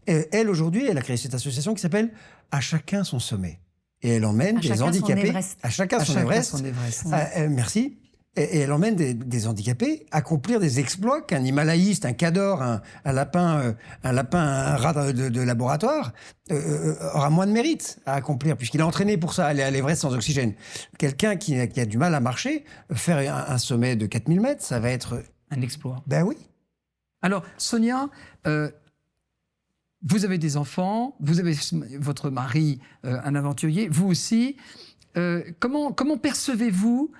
Elle, aujourd'hui, elle a créé cette association qui s'appelle « À chacun son sommet ». Et elle emmène À des chacun son handicapés... Everest. À chacun À son chacun Everest. son Everest. Merci. Et elle emmène des handicapés accomplir des exploits qu'un himalayiste, un cador, un lapin, un rat de laboratoire aura moins de mérite à accomplir, puisqu'il est entraîné pour ça, aller à l'Everest sans oxygène. Quelqu'un qui a du mal à marcher, faire un sommet de 4000 mètres, ça va être... Un exploit. Ben oui. Alors, Sonia, vous avez des enfants, vous avez votre mari, un aventurier, vous aussi. Comment percevez-vous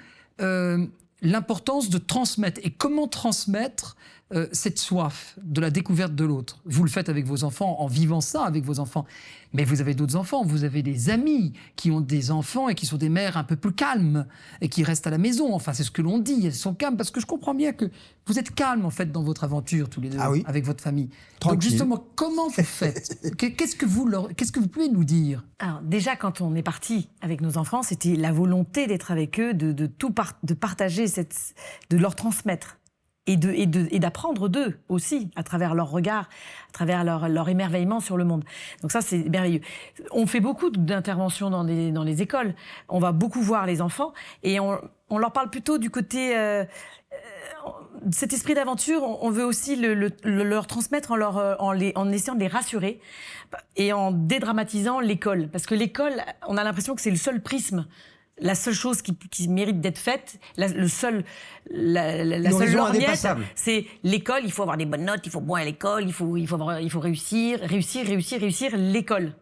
l'importance de transmettre et comment transmettre cette soif de la découverte de l'autre? Vous le faites avec vos enfants, en vivant ça avec vos enfants. Mais vous avez d'autres enfants, vous avez des amis qui ont des enfants et qui sont des mères un peu plus calmes et qui restent à la maison. Enfin, c'est ce que l'on dit, elles sont calmes parce que je comprends bien que vous êtes calmes en fait dans votre aventure tous les deux, Ah oui. avec votre famille. Tranquille. Donc justement, comment vous faites? Qu'est-ce que vous pouvez nous dire? Alors déjà, quand on est parti avec nos enfants, c'était la volonté d'être avec eux, de partager, de leur transmettre. Et d'apprendre d'eux aussi, à travers leur regard, à travers leur émerveillement sur le monde. Donc ça, c'est merveilleux. On fait beaucoup d'interventions dans les écoles. On va beaucoup voir les enfants et on leur parle plutôt du côté... cet esprit d'aventure, on veut aussi leur transmettre en essayant de les rassurer et en dédramatisant l'école. Parce que l'école, on a l'impression que c'est le seul prisme, la seule chose qui mérite d'être faite, la seule lorgnette, indépassable. c'est l'école. Il faut avoir des bonnes notes, il faut bien à l'école, il faut réussir l'école.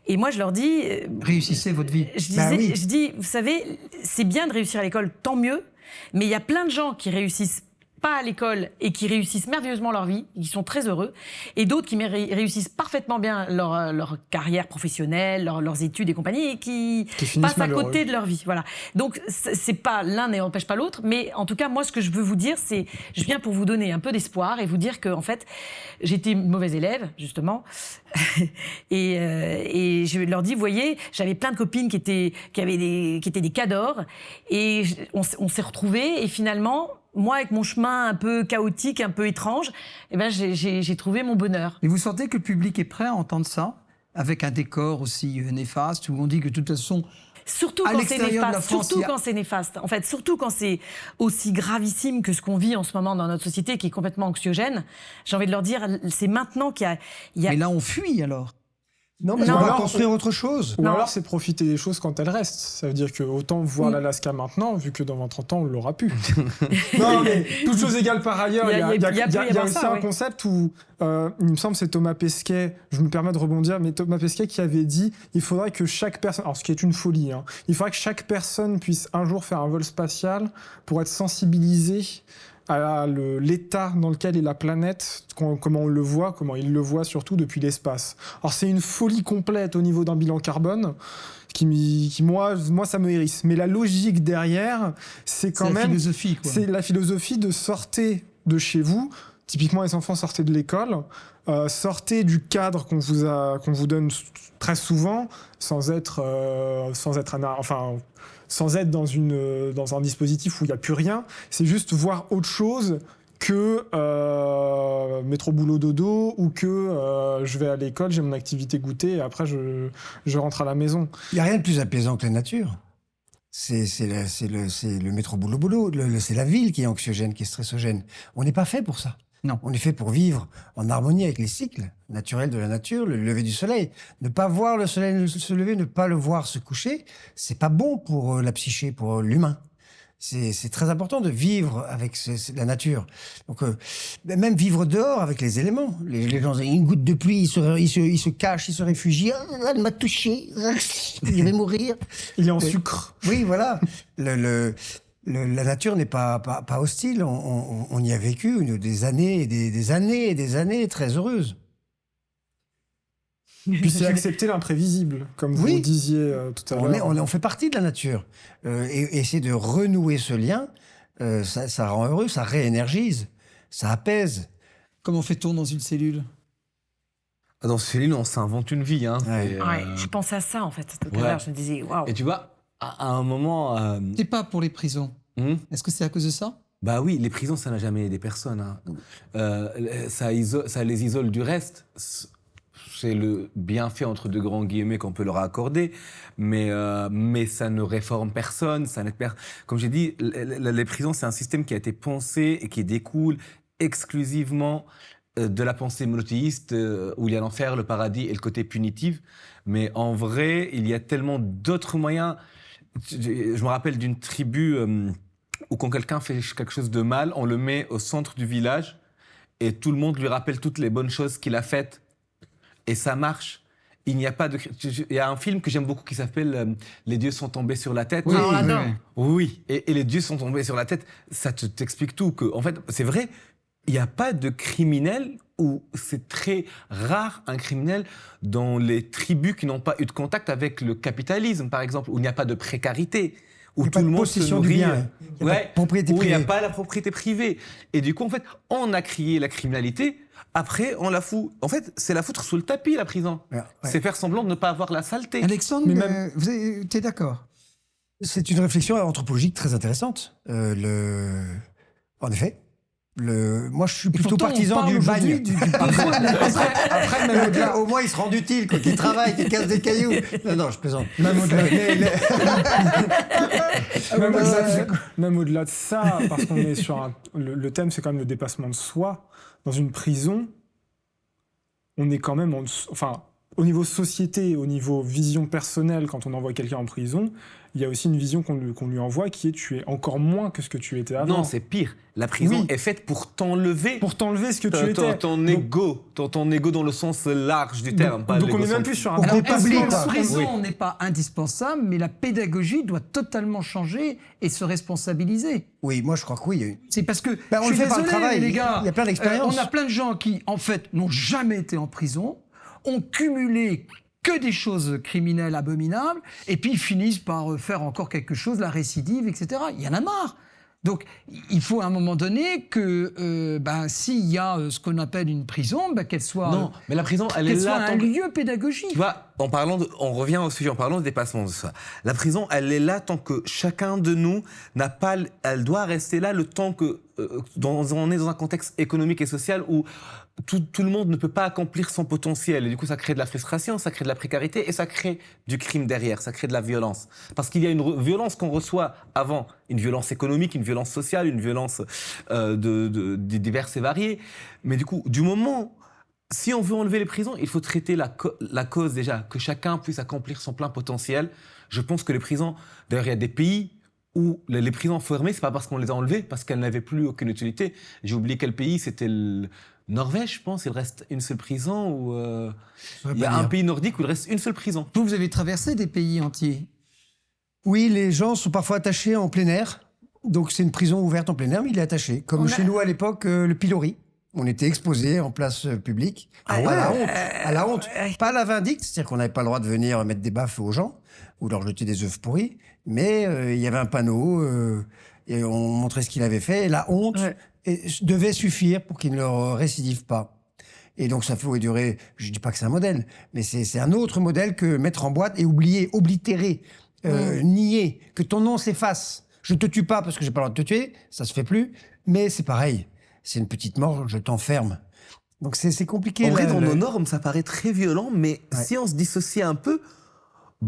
Et moi, je leur dis... Réussissez votre vie. Je dis, vous savez, c'est bien de réussir à l'école, tant mieux, mais il y a plein de gens qui réussissent pas à l'école et qui réussissent merveilleusement leur vie, qui sont très heureux, et d'autres qui réussissent parfaitement bien leur carrière professionnelle, leurs études et compagnie, et qui passent à côté de leur vie. Voilà. Donc, c'est pas l'un n'empêche pas l'autre, mais en tout cas, moi, ce que je veux vous dire, c'est, je viens pour vous donner un peu d'espoir et vous dire que, en fait, j'étais une mauvaise élève, justement, et je leur dis, vous voyez, j'avais plein de copines qui étaient des cadors, et on s'est retrouvés, et finalement, moi, avec mon chemin un peu chaotique, un peu étrange, eh ben, j'ai trouvé mon bonheur. Et vous sentez que le public est prêt à entendre ça, avec un décor aussi néfaste, où on dit que de toute façon... Surtout à quand c'est l'extérieur de la néfaste, France, surtout quand c'est néfaste. En fait, surtout quand c'est aussi gravissime que ce qu'on vit en ce moment dans notre société, qui est complètement anxiogène. J'ai envie de leur dire, c'est maintenant qu'il y a... Mais là, on fuit alors. Non, mais Non. on va construire autre chose. Ou Non. alors c'est profiter des choses quand elles restent. Ça veut dire que autant voir l'Alaska maintenant, vu que dans 20-30 ans on l'aura pu. Non, mais toutes choses égales par ailleurs, il y a aussi un concept où, il me semble c'est Thomas Pesquet, je me permets de rebondir, mais Thomas Pesquet qui avait dit il faudrait que chaque personne, alors ce qui est une folie, hein, il faudrait que chaque personne puisse un jour faire un vol spatial pour être sensibilisé à l'état dans lequel est la planète, comment on le voit, comment il le voit surtout depuis l'espace. Alors c'est une folie complète au niveau d'un bilan carbone, qui moi ça me hérisse. Mais la logique derrière, c'est quand même... la philosophie, quoi. C'est la philosophie de sortir de chez vous, typiquement, les enfants, sortez de l'école, sortez du cadre qu'on vous donne très souvent, sans être dans un dispositif où il n'y a plus rien. C'est juste voir autre chose que métro boulot dodo, ou que je vais à l'école, j'ai mon activité goûter et après je rentre à la maison. Il n'y a rien de plus apaisant que la nature. C'est le métro boulot boulot. C'est la ville qui est anxiogène, qui est stressogène. On n'est pas fait pour ça. Non. On est fait pour vivre en harmonie avec les cycles naturels de la nature, le lever du soleil. Ne pas voir le soleil se lever, ne pas le voir se coucher, c'est pas bon pour la psyché, pour l'humain. C'est très important de vivre avec la nature. Donc, même vivre dehors avec les éléments. Les gens, une goutte de pluie, ils se cachent, ils se réfugient. Ah, elle m'a touché, je vais mourir. Il est en sucre. Oui, voilà. La nature n'est pas hostile. On y a vécu des années et des années et des années très heureuses. Puis c'est accepter l'imprévisible, comme vous Oui. disiez tout à l'heure. On fait partie de la nature. Et essayer de renouer ce lien, ça rend heureux, ça réénergise, ça apaise. Comment fait-on dans une cellule? Dans ce cellule, on s'invente une vie. Hein. Ouais. C'est, Ouais, je pensais à ça en fait tout à Ouais. l'heure. Je me disais waouh. Et tu vois, à un moment... C'est pas pour les prisons. Est-ce que c'est à cause de ça? Bah oui, les prisons, ça n'a jamais aidé personne. Hein. Ça les isole du reste. C'est le bienfait, entre deux grands guillemets, qu'on peut leur accorder. Mais ça ne réforme personne. Ça n'aide Comme j'ai dit, les prisons, c'est un système qui a été pensé et qui découle exclusivement de la pensée monothéiste, où il y a l'enfer, le paradis et le côté punitif. Mais en vrai, il y a tellement d'autres moyens. Je me rappelle d'une tribu où quand quelqu'un fait quelque chose de mal, on le met au centre du village et tout le monde lui rappelle toutes les bonnes choses qu'il a faites. Et ça marche. Il n'y a pas de... Il y a un film que j'aime beaucoup qui s'appelle Les dieux sont tombés sur la tête. Oui, on l'adore. Oui, et les dieux sont tombés sur la tête, ça t'explique tout. Que, en fait, c'est vrai, il n'y a pas de criminel, ou c'est très rare un criminel dans les tribus qui n'ont pas eu de contact avec le capitalisme, par exemple, où il n'y a pas de précarité, où tout le monde se nourrit. Il n'y a pas de propriété où il n'y a privée. pas la propriété privée. Et du coup, en fait, on a crié la criminalité, après, on la fout. En fait, c'est la foutre sous le tapis, la prison. Ouais. C'est faire semblant de ne pas avoir la saleté. Alexandre, Mais même- tu es d'accord? C'est une réflexion anthropologique très intéressante. En effet. Moi, je suis plutôt Pourtant, on partisan parle du aujourd'hui bagne. du besoin de la prison. Après, même au-delà, Au moins, il se rend utile, quoi, qu'il travaille, qu'il casse des cailloux. Non, je plaisante. même au-delà, même ouais, au-delà ouais. même au-delà de ça, parce qu'on est sur le thème, c'est quand même le dépassement de soi. Dans une prison, on est quand même enfin, au niveau société, au niveau vision personnelle, quand on envoie quelqu'un en prison, il y a aussi une vision qu'on lui envoie qui est tu es encore moins que ce que tu étais avant. Non, c'est pire. La prison Oui. est faite pour t'enlever Pour t'enlever ce que tu étais. ton ego, ton ego dans le sens large du terme. pas Donc on est l'égocentre. même plus sur un Alors, Alors, est-ce oublie, que quoi. la prison Oui. n'est pas indispensable, mais la pédagogie doit totalement changer et se responsabiliser? Oui, moi, je crois que oui. C'est parce que, Ben, on je le suis fait par le désolé, travail. les gars, Il y a plein d'expériences. on a plein de gens qui, en fait, n'ont jamais été en prison, ont cumulé que des choses criminelles abominables, et puis ils finissent par faire encore quelque chose, la récidive, etc. Il y en a marre. Donc, il faut à un moment donné que, s'il y a ce qu'on appelle une prison, qu'elle soit, Non, mais la prison, elle est qu'elle soit là. un lieu pédagogique. Tu vois, on revient au sujet en parlant de dépassement de soi. La prison, elle est là tant que chacun de nous n'a pas, elle doit rester là le temps que, on est dans un contexte économique et social où tout le monde ne peut pas accomplir son potentiel. Et du coup, ça crée de la frustration, ça crée de la précarité et ça crée du crime derrière, ça crée de la violence. Parce qu'il y a une violence qu'on reçoit avant, une violence économique, une violence sociale, une violence diverses et variées. Mais du coup, du moment... Si on veut enlever les prisons, il faut traiter la cause déjà, que chacun puisse accomplir son plein potentiel. Je pense que les prisons... D'ailleurs, il y a des pays où les prisons fermées, c'est pas parce qu'on les a enlevées, parce qu'elles n'avaient plus aucune utilité. J'ai oublié quel pays, c'était le Norvège, je pense. Il reste une seule prison. Ou il y a un pays nordique où il reste une seule prison. Vous avez traversé des pays entiers. Oui, les gens sont parfois attachés en plein air. Donc, c'est une prison ouverte en plein air, mais il est attaché. Comme chez nous, à l'époque, le pilori. On était exposés en place publique à la honte. À la honte. Pas à la vindicte, c'est-à-dire qu'on n'avait pas le droit de venir mettre des baffes aux gens ou leur jeter des œufs pourris. Mais il y avait un panneau et on montrait ce qu'il avait fait. Et la honte devait suffire pour qu'ils ne le récidivent pas. Et donc ça fait durer, je dis pas que c'est un modèle, mais c'est un autre modèle que mettre en boîte et oublier, oblitérer, nier, que ton nom s'efface. Je te tue pas parce que j'ai pas le droit de te tuer, ça se fait plus, mais c'est pareil. C'est une petite mort, je t'enferme. Donc c'est compliqué. En vrai, dans nos normes, ça paraît très violent, mais si on se dissocie un peu,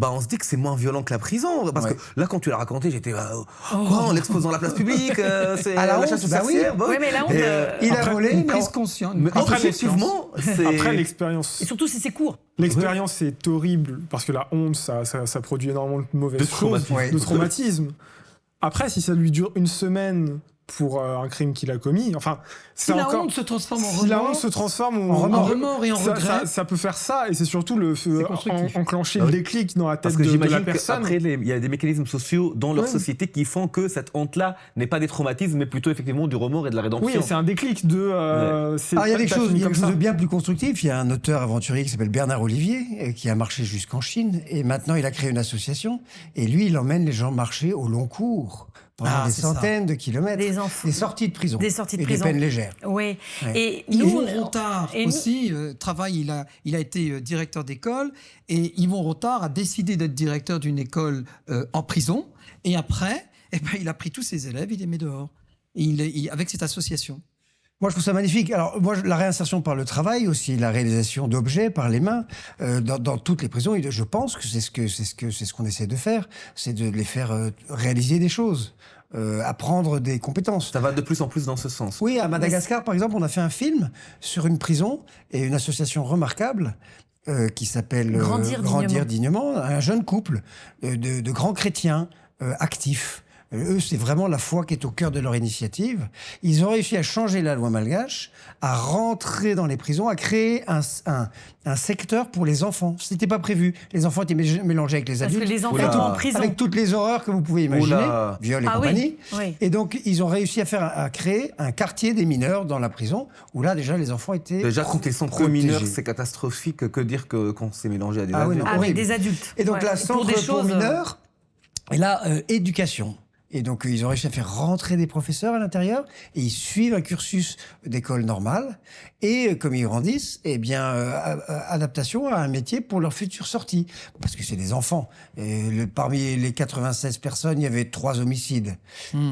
on se dit que c'est moins violent que la prison. Parce que là, quand tu l'as raconté, j'étais quoi, en l'exposant à la place publique, c'est à la chasse aux honte, bah oui. sorcières. Oui, mais la honte. Il a volé, mais prise consciente. Mais objectivement, Après, l'expérience. Et surtout si c'est court. L'expérience est horrible parce que la honte, ça produit énormément de mauvaises choses, traumatisme. de traumatisme. Après, si ça lui dure une semaine pour un crime qu'il a commis, enfin, c'est Si la encore. honte se transforme en Si la honte remords, se transforme en remords et en ça, regret. ça peut faire ça, et c'est surtout constructif. enclencher Ah le oui. déclic dans la tête Parce que de la j'imagine personne. qu'après, il y a des mécanismes sociaux dans leur Ouais. société qui font que cette honte-là n'est pas des traumatismes, mais plutôt effectivement du remords et de la rédemption. Oui, c'est un déclic de. c'est Alors, il y a pas des tout à choses, fait il y a comme quelque chose ça. de bien plus constructif. Il y a un auteur aventurier qui s'appelle Bernard Olivier, qui a marché jusqu'en Chine. Et maintenant, il a créé une association. Et lui, il emmène les gens marcher au long cours, pendant des c'est ça. centaines de kilomètres. Des enfants. Des sorties de prison. Des sorties de et prison. des peines légères. Oui. Ouais. Et Yvon nous, Rontard et nous- aussi travaille, il a été directeur d'école, et Yvon Rontard a décidé d'être directeur d'une école en prison, et après, il a pris tous ses élèves, il les met dehors, avec cette association. Moi, je trouve ça magnifique. Alors, moi, la réinsertion par le travail, aussi la réalisation d'objets par les mains, dans toutes les prisons, je pense que c'est ce qu'on essaie de faire, c'est de les faire réaliser des choses, apprendre des compétences. Ça va de plus en plus dans ce sens. Oui, à Madagascar, par exemple, on a fait un film sur une prison et une association remarquable qui s'appelle Grandir dignement, un jeune couple de grands chrétiens actifs. Eux, c'est vraiment la foi qui est au cœur de leur initiative. Ils ont réussi à changer la loi malgache, à rentrer dans les prisons, à créer un secteur pour les enfants. Ce n'était pas prévu. Les enfants étaient mélangés avec les Parce adultes. que les enfants Oula. sont en prison. Avec toutes les horreurs que vous pouvez imaginer, Oula. viol et Ah oui, compagnie. oui. Et donc, ils ont réussi à créer un quartier des mineurs dans la prison, où là, déjà, les enfants étaient Déjà, quand ils sont que protégés. mineurs, c'est catastrophique. Que dire que quand c'est mélangé à des Ah oui, adultes. non. Avec horrible. des adultes. Et donc Ouais. là, Et centre pour mineurs, et là, éducation. Et donc, ils ont réussi à faire rentrer des professeurs à l'intérieur, et ils suivent un cursus d'école normale. Et comme ils grandissent, eh bien, adaptation à un métier pour leur future sortie. Parce que c'est des enfants. Et parmi les 96 personnes, il y avait 3 homicides.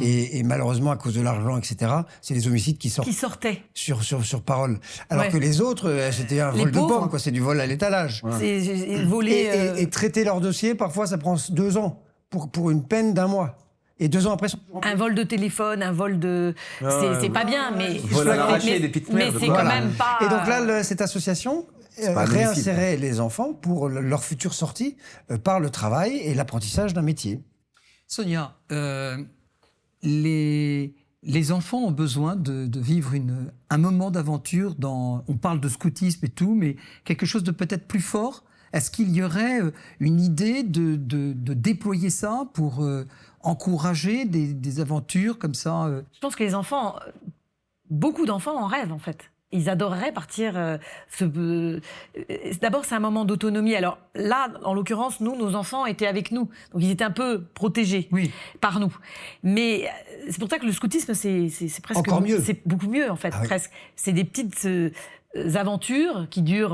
Et malheureusement, à cause de l'argent, etc., c'est les homicides qui sortent Qui sortaient. sur parole. Alors Ouais. que les autres, c'était un Les vol de pauvres. pommes, quoi. C'est du vol à l'étalage. C'est volé. Et traiter leur dossier, parfois, ça prend 2 ans pour une peine d'1 mois. Et 2 ans après, Un vol de téléphone, un vol de. C'est pas bien, mais. Vol à l'arraché, mais- des petites Mais merdes, c'est quoi. quand Voilà. même pas. Et donc là, cette association pas un homicide, réinsérait les enfants pour leur future sortie par le travail et l'apprentissage d'un métier. Sonia, les enfants ont besoin de vivre un moment d'aventure on parle de scoutisme et tout, mais quelque chose de peut-être plus fort. Est-ce qu'il y aurait une idée de déployer ça pour encourager des aventures comme ça Je pense que les enfants, beaucoup d'enfants en rêvent en fait. Ils adoreraient partir. D'abord, c'est un moment d'autonomie. Alors là, en l'occurrence, nos enfants étaient avec nous, donc ils étaient un peu protégés Oui. par nous. Mais c'est pour ça que le scoutisme, c'est presque Encore mieux. C'est beaucoup mieux en fait, Ah oui. presque. C'est des petites aventures qui durent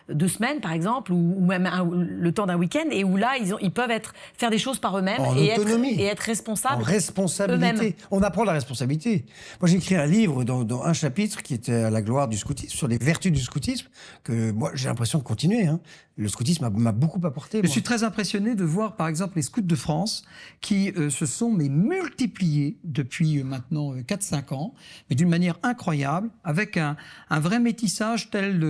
2 semaines par exemple, ou même le temps d'un week-end, et où là ils peuvent faire des choses par eux-mêmes En et autonomie. être responsables. En responsabilité. eux-mêmes. On apprend la responsabilité. Moi, j'ai écrit un livre dans un chapitre qui était à la gloire du scoutisme, sur les vertus du scoutisme, que moi, j'ai l'impression de continuer. Hein. Le scoutisme m'a beaucoup apporté. Je moi. suis très impressionné de voir, par exemple, les scouts de France qui se sont multipliés depuis maintenant 4-5 ans, mais d'une manière incroyable, avec un vrai métissage tel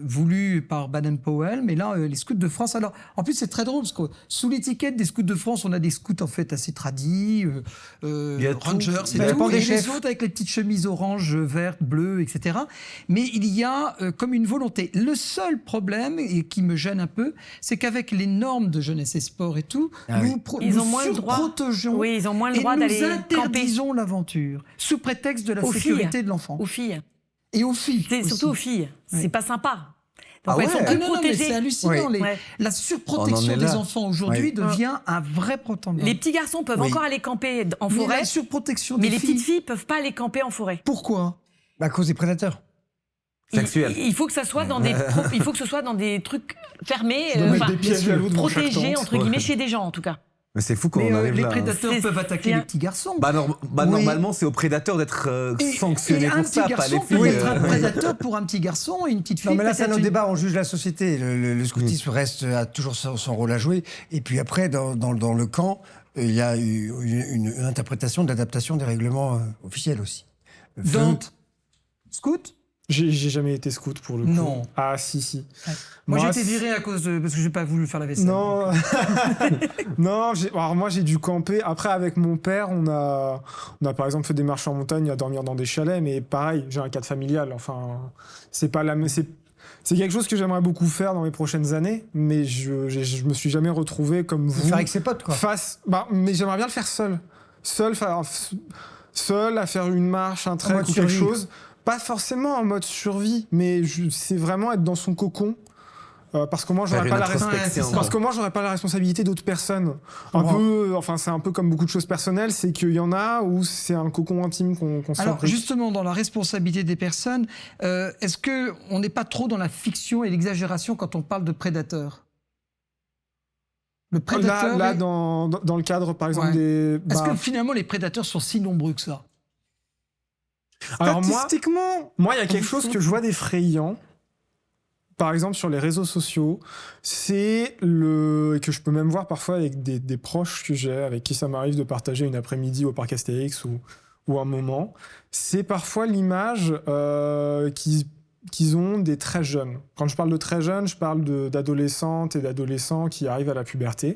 voulu par Baden-Powell. Mais là, les scouts de France... Alors, en plus, c'est très drôle, parce que sous l'étiquette des scouts de France, on a des scouts en fait assez tradis, Il y a tout. rangers, Ça c'est dépend tout, des et chefs. les autres avec les petites chemises orange, vertes, bleues, etc. Mais il y a comme une volonté. Le seul problème, et qui me gêne un peu, c'est qu'avec les normes de jeunesse et sport et tout, Ah oui. Ils ont moins le droit. surprotégeons Oui, ils ont moins le et droit nous d'aller camper interdisons l'aventure, sous prétexte de la Aux sécurité filles. de l'enfant. aux filles. Et aux filles C'est aussi. surtout aux filles. Oui. C'est pas sympa. Donc, Ah elles sont ouais. plus non, mais protégées. c'est hallucinant. Oui. Ouais. La On surprotection en est des là. enfants aujourd'hui Oui. devient un vrai problème. Les petits garçons peuvent Oui. encore aller camper en Mais forêt, la surprotection mais des les filles. petites filles peuvent pas aller camper en forêt. Pourquoi? À cause des prédateurs. Sexuel. Il faut que ça soit dans il faut que ce soit dans des trucs fermés, Tu dois mettre enfin, des pièges à l'eau devant chaque protégés tente. entre guillemets chez des gens en tout cas. Mais c'est fou quand Mais on arrive les là. Hein. prédateurs C'est- peuvent attaquer c'est un- les petits garçons. Oui. normalement, C'est aux prédateurs d'être Et sanctionnés un pour petit ça, pas les garçon filles. peut être un prédateur pour un petit garçon et une petite fille. Non, mais là, c'est un peut-être autre une- débat. On juge la société. Le scoutisme reste, a toujours son rôle à jouer. Et puis après, dans le camp, il y a eu une interprétation de l'adaptation des règlements officiels aussi. Dans scout. J'ai jamais été scout pour le coup. Non. Ah, si. Moi, j'ai Moi, été c'est- viré à cause de parce que j'ai pas voulu faire la vaisselle. Non, non. Alors moi j'ai dû camper. Après avec mon père, on a par exemple fait des marches en montagne, à dormir dans des chalets. Mais pareil, j'ai un cadre familial. Enfin, c'est pas c'est quelque chose que j'aimerais beaucoup faire dans les prochaines années. Mais je me suis jamais retrouvé comme vous. Faire avec ses potes, quoi. Mais j'aimerais bien le faire seul. Seul à faire une marche, un trek mode ou quelque survie. chose. Pas forcément en mode survie, mais c'est vraiment être dans son cocon. Parce que moi, Faire j'aurais une pas introspection. parce que moi, j'aurais pas la responsabilité d'autres personnes. C'est un peu comme beaucoup de choses personnelles, c'est qu'il y en a où c'est un cocon intime qu'on se Alors fabrique. justement, dans la responsabilité des personnes, est-ce que on n'est pas trop dans la fiction et l'exagération quand on parle de prédateur? Le prédateur. Là, dans le cadre, par exemple, Ouais. des. Est-ce que finalement les prédateurs sont si nombreux que ça? Alors Statistiquement, moi, il y a quelque chose que je vois d'effrayant. Par exemple, sur les réseaux sociaux, et que je peux même voir parfois avec des proches que j'ai, avec qui ça m'arrive de partager une après-midi au parc Astérix ou un moment, c'est parfois l'image qu'ils ont des très jeunes. Quand je parle de très jeunes, je parle d'adolescentes et d'adolescents qui arrivent à la puberté.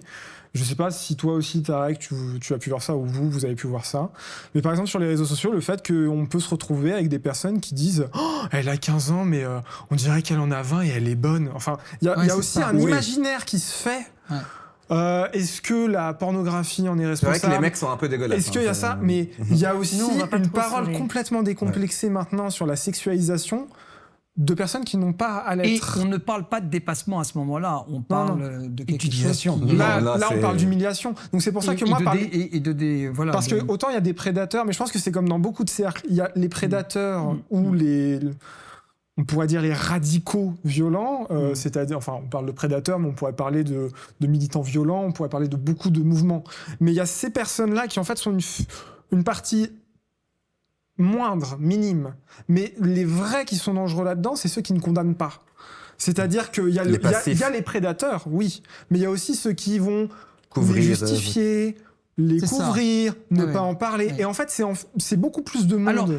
Je sais pas si toi aussi, Tarek, tu as pu voir ça, ou vous avez pu voir ça. Mais par exemple, sur les réseaux sociaux, le fait qu'on peut se retrouver avec des personnes qui disent « Oh, elle a 15 ans, mais on dirait qu'elle en a 20 et elle est bonne. » Enfin, il y a c'est aussi ça. un Oui. imaginaire qui se fait. Ouais. Est-ce que la pornographie en est c'est vrai responsable? que les mecs sont un peu dégueulasses. Est-ce qu'il y a hein, ça? Mais il y a aussi Nous, on va pas une trop parole sur les- complètement décomplexée maintenant sur la sexualisation de personnes qui n'ont pas à Et l'être. on ne parle pas de dépassement à ce moment-là. On parle de quelque Utilisation. chose qui- Non, Là, là, on c'est- parle d'humiliation. Donc c'est pour ça que moi, voilà. parce que autant il y a des prédateurs, mais je pense que c'est comme dans beaucoup de cercles. Il y a les prédateurs ou on pourrait dire les radicaux violents, c'est-à-dire, enfin, on parle de prédateurs, mais on pourrait parler de militants violents, on pourrait parler de beaucoup de mouvements. Mais il y a ces personnes-là qui en fait sont une partie moindre, minime. Mais les vrais qui sont dangereux là-dedans, c'est ceux qui ne condamnent pas. C'est-à-dire qu'il y a Les passifs. il y a les prédateurs, oui, mais il y a aussi ceux qui vont Couvrir, les justifier, les C'est ça. couvrir, ne Ah ouais. pas en parler. Ouais. Et en fait, c'est beaucoup plus de monde. Alors,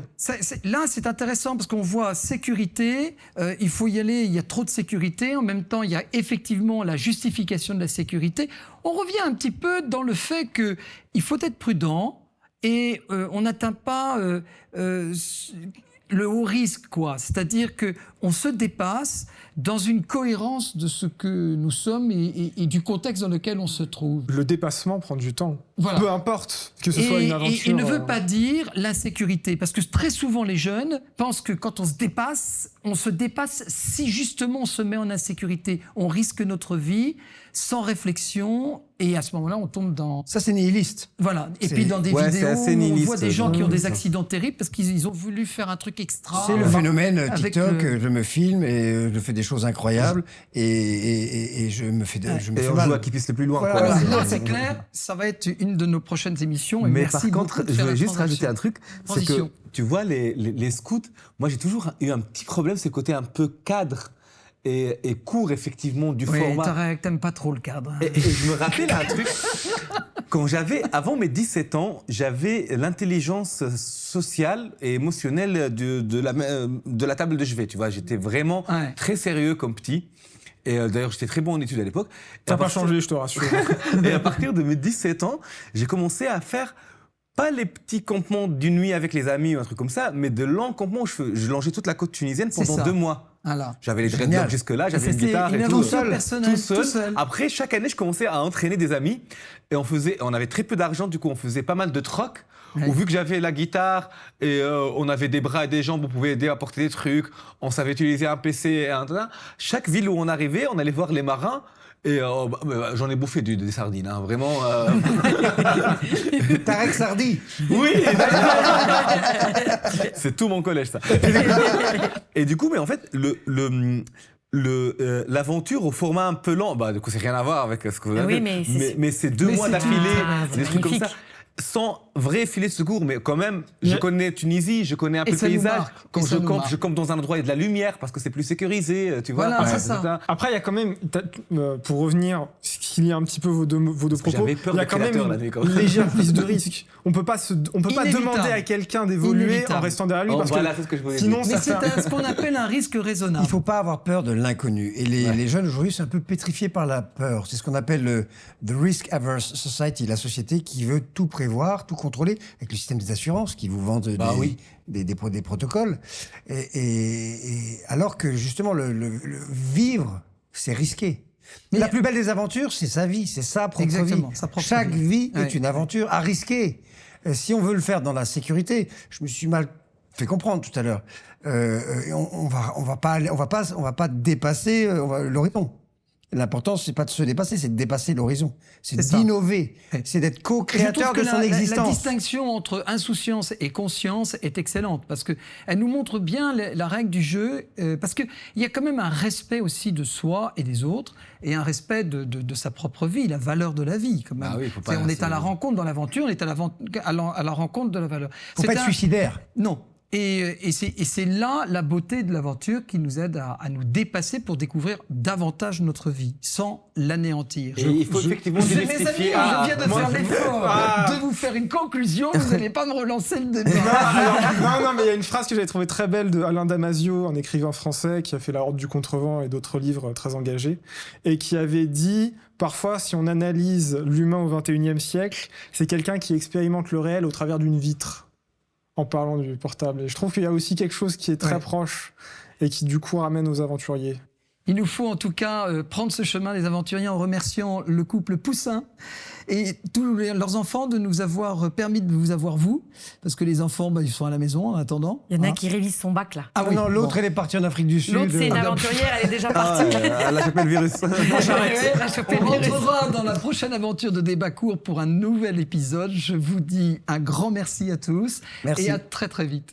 là, c'est intéressant parce qu'on voit sécurité, il faut y aller, il y a trop de sécurité. En même temps, il y a effectivement la justification de la sécurité. On revient un petit peu dans le fait qu'il faut être prudent et on n'atteint pas le haut risque, quoi. C'est-à-dire qu'on se dépasse dans une cohérence de ce que nous sommes et du contexte dans lequel on se trouve. Le dépassement prend du temps. Voilà. Peu importe que ce soit une aventure. Et ne veut pas dire l'insécurité, parce que très souvent les jeunes pensent que quand on se dépasse si justement on se met en insécurité. On risque notre vie sans réflexion, et à ce moment-là on tombe dans... Ça, c'est nihiliste. Voilà. Et C'est- puis dans des Ouais, c'est vidéos, assez on nihiliste, voit des gens qui ont des ça. accidents terribles parce qu'ils ont voulu faire un truc extra. C'est le phénomène avec TikTok. le- Je me filme et je fais des choses incroyables et je me fais, je me Et fais on mal. joue à qui puisse le plus loin. Voilà, quoi. voilà. Non, c'est clair, ça va être une de nos prochaines émissions. Et Mais merci par contre, beaucoup de je faire voulais la juste rajouter transition. un truc, c'est que Transition. tu vois, les scouts, moi j'ai toujours eu un petit problème, c'est le côté un peu cadre et court effectivement du Oui, format. Tarek, t'aimes pas trop le cadre. hein. Et je me rappelle un truc, avant mes 17 ans, j'avais l'intelligence sociale et émotionnelle de la table de chevet, tu vois, j'étais vraiment Ouais. très sérieux comme petit. Et d'ailleurs, j'étais très bon en études à l'époque. Et Ça à n'a pas partir- changé, je te rassure. Et à partir de mes 17 ans, j'ai commencé à faire pas les petits campements d'une nuit avec les amis ou un truc comme ça, mais de longs campements où je longeais toute la côte tunisienne C'est pendant ça. 2 mois. Voilà. J'avais les Génial. dreadlocks jusque-là, j'avais une C'était guitare et une tout. aventure personnelle, Tout seul. tout seul. Après, chaque année, je commençais à entraîner des amis et on avait très peu d'argent, du coup, on faisait pas mal de troc Ouais. où vu que j'avais la guitare et on avait des bras et des jambes, on pouvait aider à porter des trucs, on savait utiliser un PC et un chaque ville où on arrivait, on allait voir les marins. Et j'en ai bouffé des sardines, hein, vraiment. Tarek Sardi. Oui. C'est tout mon collège, ça. Et du coup, mais en fait, l'aventure au format un peu lent, du coup, c'est rien à voir avec ce que vous avez. Oui, mais c'est 2 mois c'est d'affilée, c'est des trucs comme ça. magnifique. Sans vrai filet de secours, mais quand même, je connais Tunisie, je connais un peu le ça nous paysage. marque. Quand Et ça je nous campe, marque. je campe dans un endroit où il y a de la lumière parce que c'est plus sécurisé, tu vois. Voilà, c'est ça. Après, il y a quand même, pour revenir, ce lié un petit peu vos deux Parce que propos, j'avais peur il y a des quand même prédateurs la nuit, quand même. une légère prise de risque. On peut pas Inévitable. demander à quelqu'un d'évoluer Inévitable. en restant derrière lui, Oh, parce voilà, que c'est ce que je voulais sinon, dire. Mais ça fait c'est ce qu'on appelle un risque raisonnable. Il ne faut pas avoir peur de l'inconnu. Et les jeunes aujourd'hui sont un peu pétrifiés par la peur. C'est ce qu'on appelle le The Risk Averse Society, la société qui veut tout prévoir, tout contrôler, avec le système des assurances qui vous vendent des protocoles. Et alors que justement, le vivre, c'est risqué. Mais la plus belle des aventures, c'est sa vie, c'est sa propre Exactement, vie. sa propre Chaque vie Ouais. est une aventure à risquer. Si on veut le faire dans la sécurité, je me suis mal fait comprendre tout à l'heure. On va pas dépasser l'horizon. L'important, c'est pas de se dépasser, c'est de dépasser l'horizon. C'est C'est ça. d'innover. Ouais. C'est d'être Et je trouve co-créateur que de son la existence. distinction entre insouciance et conscience est excellente parce que elle nous montre bien la règle du jeu, parce qu'il y a quand même un respect aussi de soi et des autres et un respect de sa propre vie, la valeur de la vie quand même. Ah oui, faut pas- On est à la c'est- rencontre dans l'aventure, on est à la rencontre de la valeur. Faut pas être suicidaire. Non. Et c'est là la beauté de l'aventure qui nous aide à nous dépasser pour découvrir davantage notre vie, sans l'anéantir. Et il faut effectivement Mes amis, démystifier. je viens de moi- faire l'effort de vous faire une conclusion, vous n'allez pas me relancer le débat. non, mais il y a une phrase que j'avais trouvée très belle de Alain Damasio, un écrivain français qui a fait La Horde du Contrevent et d'autres livres très engagés, et qui avait dit parfois, si on analyse l'humain au XXIe siècle, c'est quelqu'un qui expérimente le réel au travers d'une vitre, en parlant du portable. Et je trouve qu'il y a aussi quelque chose qui est très Ouais. proche et qui du coup ramène aux aventuriers. Il nous faut en tout cas prendre ce chemin des aventuriers en remerciant le couple Poussin et tous leurs enfants de nous avoir permis de vous avoir vous, parce que les enfants, ils sont à la maison en attendant. Il y en a Hein. qui révise son bac là. Ah oui, non, l'autre, bon. elle est partie en Afrique du Sud. L'autre, c'est une aventurière, elle est déjà partie. Elle a chopé le virus. Elle a chopé On le virus. rentrera dans la prochaine aventure de Débat Court pour un nouvel épisode. Je vous dis un grand merci à tous Merci. et à très très vite.